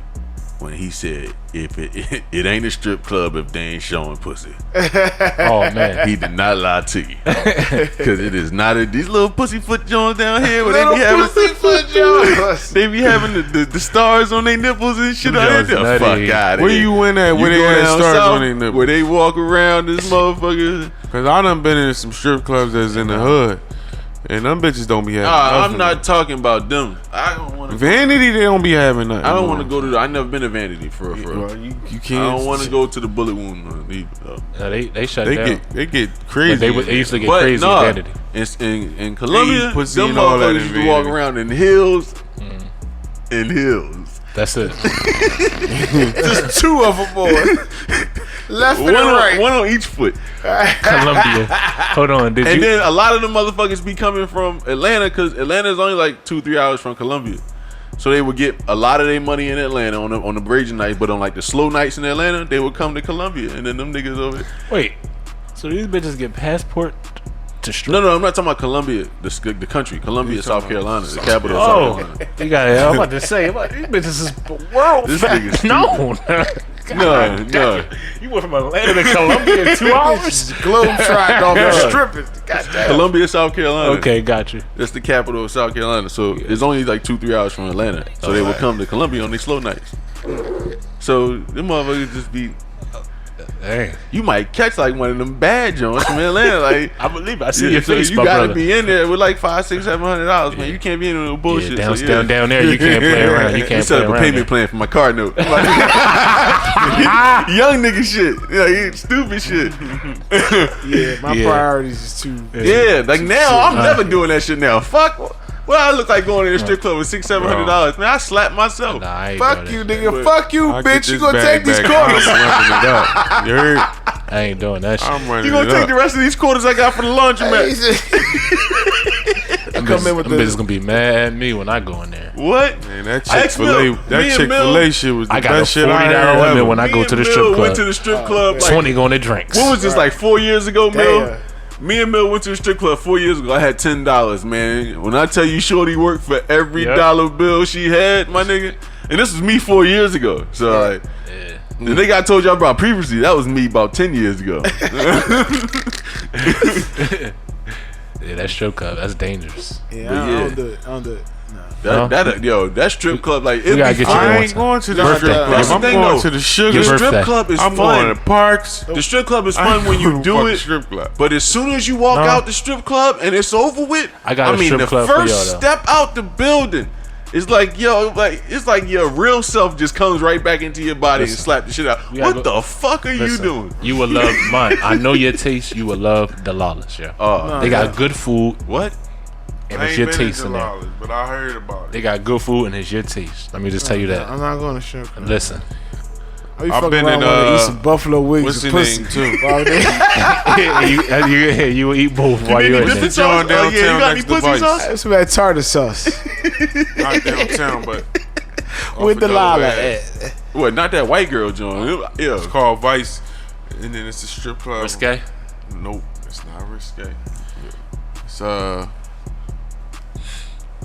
when he said if it ain't a strip club if they ain't showing pussy. Oh man, he did not lie to you because it is not these little pussyfoot joints down here where they be having pussyfoot joints. They be having the stars on their nipples and shit. Fuck out. Where you went at? Where they had stars on their nipples? Where they walk around this motherfucker. Cause I done been in some strip clubs that's in the hood. And them bitches don't be having nothing. I'm not talking about them. I don't want to. Vanity, they don't be having nothing. I don't want to go to. I never been to Vanity for real. Well, you can't. I don't want to go to the Bullet Wound. They shut down. They get crazy. They used to get crazy in Vanity. In Columbia, them motherfuckers used to walk around in heels. In heels. That's it. Just two of them, boy. Left and right. One on each foot. Columbia. Hold on. Then a lot of the motherfuckers be coming from Atlanta because Atlanta's only like 2-3 hours from Columbia. So they would get a lot of their money in Atlanta on the raging nights, but on like the slow nights in Atlanta, they would come to Columbia, and then them niggas over there. Wait, so these bitches get passport to strip? No, I'm not talking about Columbia, the country, Columbia, South Carolina, the capital of South Carolina. You got it. I'm about to say, these bitches is world This nigga's known. No. You went from Atlanta to Columbia in 2 hours? Globe trotting off the strippers. Goddamn. Columbia, South Carolina. Okay, got you. That's the capital of South Carolina. So it's only like 2-3 hours from Atlanta. So they would come to Columbia on these slow nights. So them motherfuckers just be. Dang. You might catch like one of them bad joints from Atlanta. Like I believe I see your face, you my gotta brother. be in there with like $500, $600, $700, man. You can't be in no bullshit. Down there, you can't play around. You can't set play up a around payment there. plan for my car note. Young nigga shit. Yeah, stupid shit. Yeah, my priorities is too. Yeah, like now I'm never doing that shit now. Fuck. Well, I look like going to the strip club with $600-$700. Man, I slap myself. Nah, I ain't Fuck doing you, that nigga. shit. Fuck you, I bitch. get You this gonna bag take these back, quarters? I'm running it up. You heard? I ain't doing that shit. I'm running You gonna it take up. the rest of these quarters I got for the laundromat? I come in with Them bitches the. gonna be mad at me when I go in there. What? Man, that X-Mill, Chick-fil-A shit was the I got a best shit I $40 had limit ever. when I go to the strip club. Went to the strip club. Like, 20 going to drinks. what was this, like 4 years ago, Mill? Damn. Me and Mill went to the strip club 4 years ago. I had $10, man. When I tell you Shorty worked for every Yep. dollar bill she had, my nigga. And this was me 4 years ago. So, like, the nigga I told y'all about previously, that was me about 10 years ago. Yeah, that strip club, that's dangerous. Yeah, But I yeah. don't do it. I don't do it. No. That strip club, like, We gotta get you I one ain't time. going to the Birthday. strip club. That's the I'm thing, going though. to the sugar. the Your strip birthday. club is I'm fun. going to parks. The strip club is I fun when you don't do fuck it. strip club. But as soon as you walk No. out the strip club and it's over with, I got a mean, strip the club for first y'all, though. step out the building, it's like it's like your real self just comes right back into your body and Listen, slap the shit out. we gotta What go- the fuck are you doing? You will love mine. I know your taste. You will love the Lawless, yeah. They got good food, What? and I it's ain't your been taste to in there. Lawless, but I heard about They it. got good food, and it's your taste. Let me just tell you that. I'm not going to strip club. Listen, I be I've fucking been around in, wanting to eat some buffalo wings what's and the pussy. name, too? While they- you will eat both while you're in Dipping there. sauce? John downtown you got any next to pussy Vice. sauce? Have some of that tartar sauce Not downtown, but with the Delaware. lala. What? Not that white girl joint. Yeah. It's called Vice, and then it's a strip club. Risque? Nope, it's not risque. It's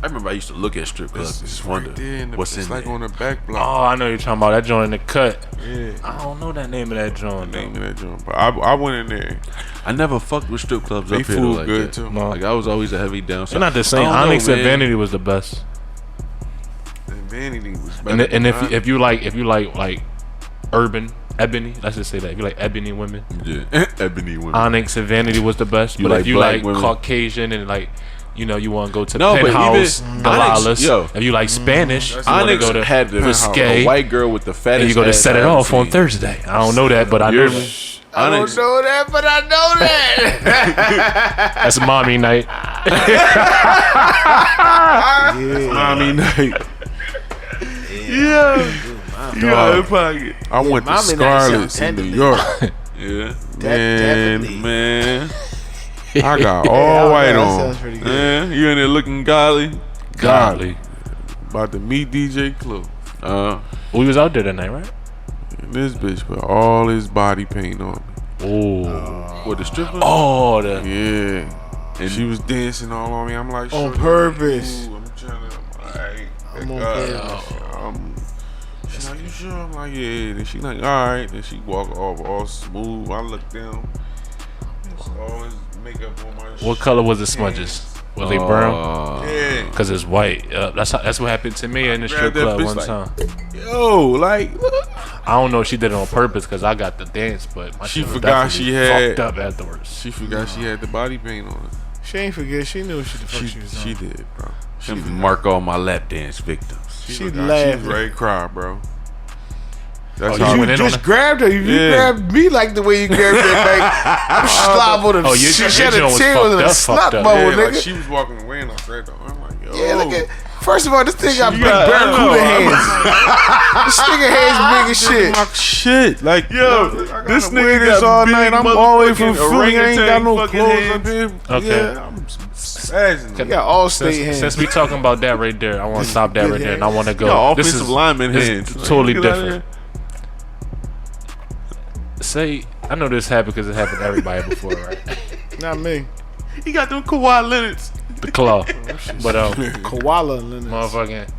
I remember I used to look at strip clubs and it's just right wonder there in the, what's it's in like there. on the back block. Oh, I know you're talking about that joint in the cut. Yeah, I don't know that name of that joint. name though. of that joint. But I went in there. I never fucked with strip clubs They up here food like good that. too. No. Like I was always a heavy downside. They're not the same. I don't know, Onyx and man. Vanity was the best. And Vanity was better. And than if mine. if you like urban ebony, let's just say that if you like ebony women, Yeah. Ebony women. Onyx and Vanity was the best. You But like if you black like women? Caucasian and like you want to go to No, but Penthouse, even Delilah's. Onyx, yo. If you like Spanish, you want to Onyx go to had the Risque, a white girl with the fattest and you go to ass set it I ever off on seen. Thursday. I don't know that, but I You know hear me? I don't Onyx. know that, but I know that. that's mommy night. Mommy night. You out of pocket. I went to Mommy night Scarlett's sound in New tender. York. Yeah. Man, Definitely. Man. I got Yeah, all white that on. sounds pretty good. Man. You in there looking godly. Godly. About to meet DJ Clue. We was out there that night, right? And this bitch put all his body paint on me. Oh, What, the stripper? oh, the Yeah. And she was dancing all on me. I'm like, On shorty, purpose. ooh, I'm trying to, alright. I'm on purpose. She's like, you sure? I'm like, yeah. Then she like, alright. Then she walk off all smooth. I look down. It's all his makeup on my what color was the smudges? Was they brown? Yeah. Cause it's white. That's what happened to me in the strip grabbed that club bitch one like- time. Yo, like, I don't know if she did it on purpose because I got the dance, but my She shit was forgot definitely she had- fucked up afterwards. she forgot she had the body paint on her. She ain't forget. She knew what the fuck she was She doing. did, bro. She mark all my lap dance victims. She She laughed. was ready to cry, bro. That's you how went You in on just her? grabbed her. You Yeah. grabbed me like the way you grabbed her. Like, I'm slob on Oh, the your shit. She joint had a was tear fucked in a up, snot fucked up. bubble, yeah, like nigga. she was walking away and I said, I'm like, yo. Yeah, look at. First of all, this thing got big got- I barracuda know, hands. This nigga hands big as shit. My shit. Like, Yo, I this gotta wear nigga this got all big night. I'm all the way from motherfucking Philly. I ain't got no orangutan clothes fucking up here. Okay. Yeah, I'm You got all state hands. Since we talking about that right there, I want to stop that right there, and I want to go. Yo, This offensive is lineman hands. totally Get out of different. Say, I know this happened because it happened to everybody before, right? Not me. here. He got them Kawhi Leonards. The claw, but Koala Leonard. motherfucking.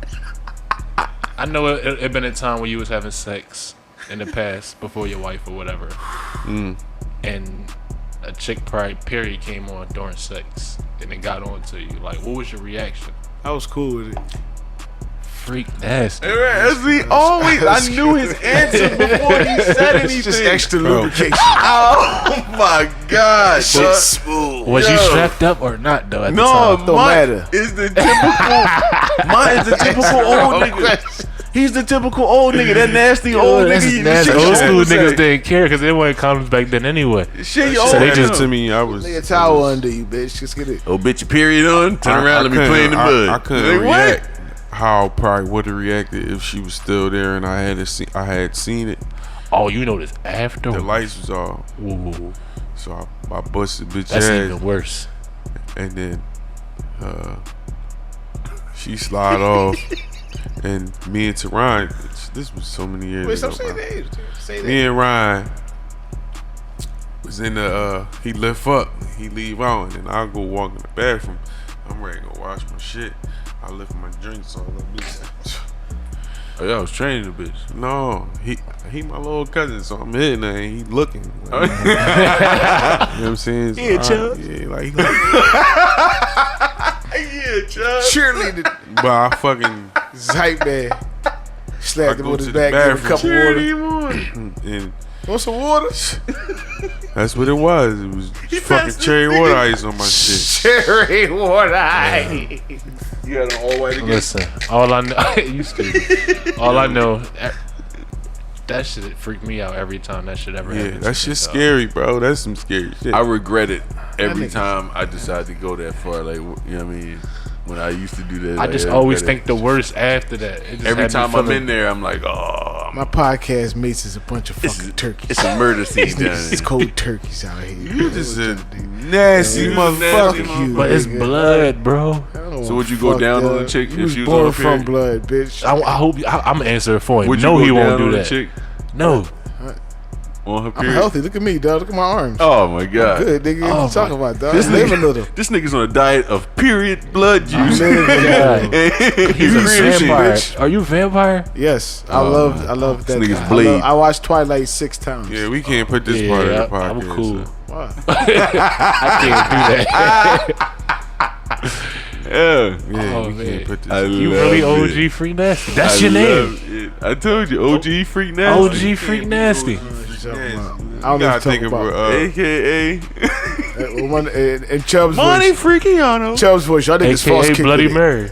I know it been a time where you was having sex in the past before your wife or whatever, and a chick period came on during sex and it got on to you. Like, what was your reaction? I was cool with it. Freak nasty. As we always, I knew his answer before he said anything. It's just extra lubrication. Oh my god, Shit smooth. Was you strapped up or not though? At the No, time? Don't matter. mine is the typical old nigga. He's the typical old nigga. That nasty old That's nigga. nasty. Shit Old you school always niggas say. didn't care because they weren't condoms back then anyway. Shit, you So always they know. just To me, I was. Lay a towel under you, bitch. Just get it. Oh, bitch, your period on. Turn around, let me play in the mud. I couldn't Like, what? react how I probably would have reacted if she was still there and I had seen it. Oh, you know this after? The lights was off, Ooh, so I busted bitch that's ass, even worse. and then she slide off, and me and Teron. This was so many years Wait, ago. stop saying bro. that. Say that. Me and Ryan was in the he lift up, he leave out, and I go walk in the bathroom. I'm ready to go wash my shit. I lift my drinks all up. Oh, yeah, I was training the bitch. No, he my little cousin, so I'm hitting her and he looking. Like, you know what I'm saying? Yeah, Chubb. Yeah, like Yeah, Chubb. Cheerleader. but I fucking Hype man. Slapped him go with to his the back, give him a bathroom. cup of water. and Want some water? that's what it was. It was fucking cherry water ice on my shit. Cherry water ice. You had an all white again. Listen, all I know, you stupid. All I know, that shit freaked me out every time that shit ever Yeah, happened. that shit's scary, bro. That's some scary shit. I regret it every nigga- time I decide to go that far. Like, you know what I mean? When I used to do that. I like, just I always regret think the worst after that. It just every had me time I'm feeling- in there, I'm like, oh, My podcast mates is a bunch of fucking turkeys. it's a murder scene down It's there. cold turkeys out here. You just a nasty Yeah. motherfucker. Nasty You, But it's nigga. blood, bro. So would you go Fuck down on that. the chick You if was she was born on her from period? blood, bitch. I hope I'm gonna answer it for him. Would No, you he go won't down do on that. the chick No. on her I'm period? healthy. Look at me, dog. Look at my arms. Oh my god. Good, nigga. Oh, What you talking my- about, dog? This Live a nigga, little. this nigga's on a diet of period blood juice. Live a little. God. He's a He's vampire. bitch. Are you a vampire? Yes, I love that. nigga's I Blade. I watched Twilight 6 times. Yeah, we can't put this Yeah, part of the I'm podcast. cool. so. Why? I can't do that. Yeah. Yeah, Oh, we man. can't put this. You love really it. OG Freak Nasty. That's I your name. love it. I told you, OG Freak Nasty. OG Freak Nasty. I don't You even gotta talk think of about AKA one in Chubb's Money voice. Freakiano. Chubb's voice. Y'all niggas false AKA kicked Bloody it. Mary.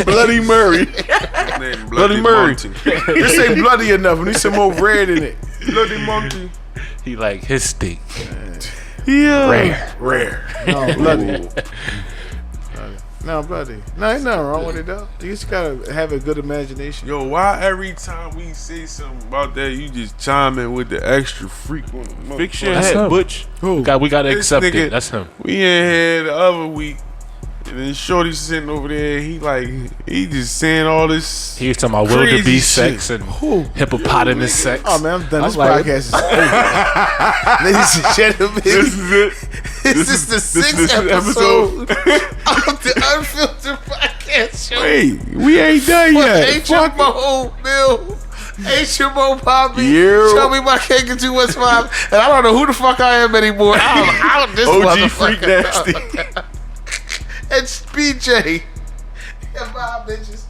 Bloody Murray. Name Bloody Murray. Monty. This ain't bloody enough. We need some more red in it. Bloody Monkey. He like his steak. Yeah. Rare. No, bloody. No, bloody. No, ain't nothing wrong with it, though. You just gotta have a good imagination. Yo, why every time we say something about that, you just chime in with the extra freak on the Fix your That's hat, him. Butch. Who? We gotta This accept nigga- it. That's him. We in here the other week, and then Shorty sitting over there. He just saying all this. He was talking about Crazy wildebeest shit. sex and Who? hippopotamus sex. Oh, man, I'm done. This I'm like- podcast is over. Ladies and gentlemen, This is it. this is the sixth episode of the Unfiltered Podcast Show. Wait, we ain't done yet. HMO, Bill. HMO, Bobby. Yeah. Show me my cake in 215. And I don't know who the fuck I am anymore. I don't this OG Freak motherfucker. Nasty. It's BJ. And my bitches.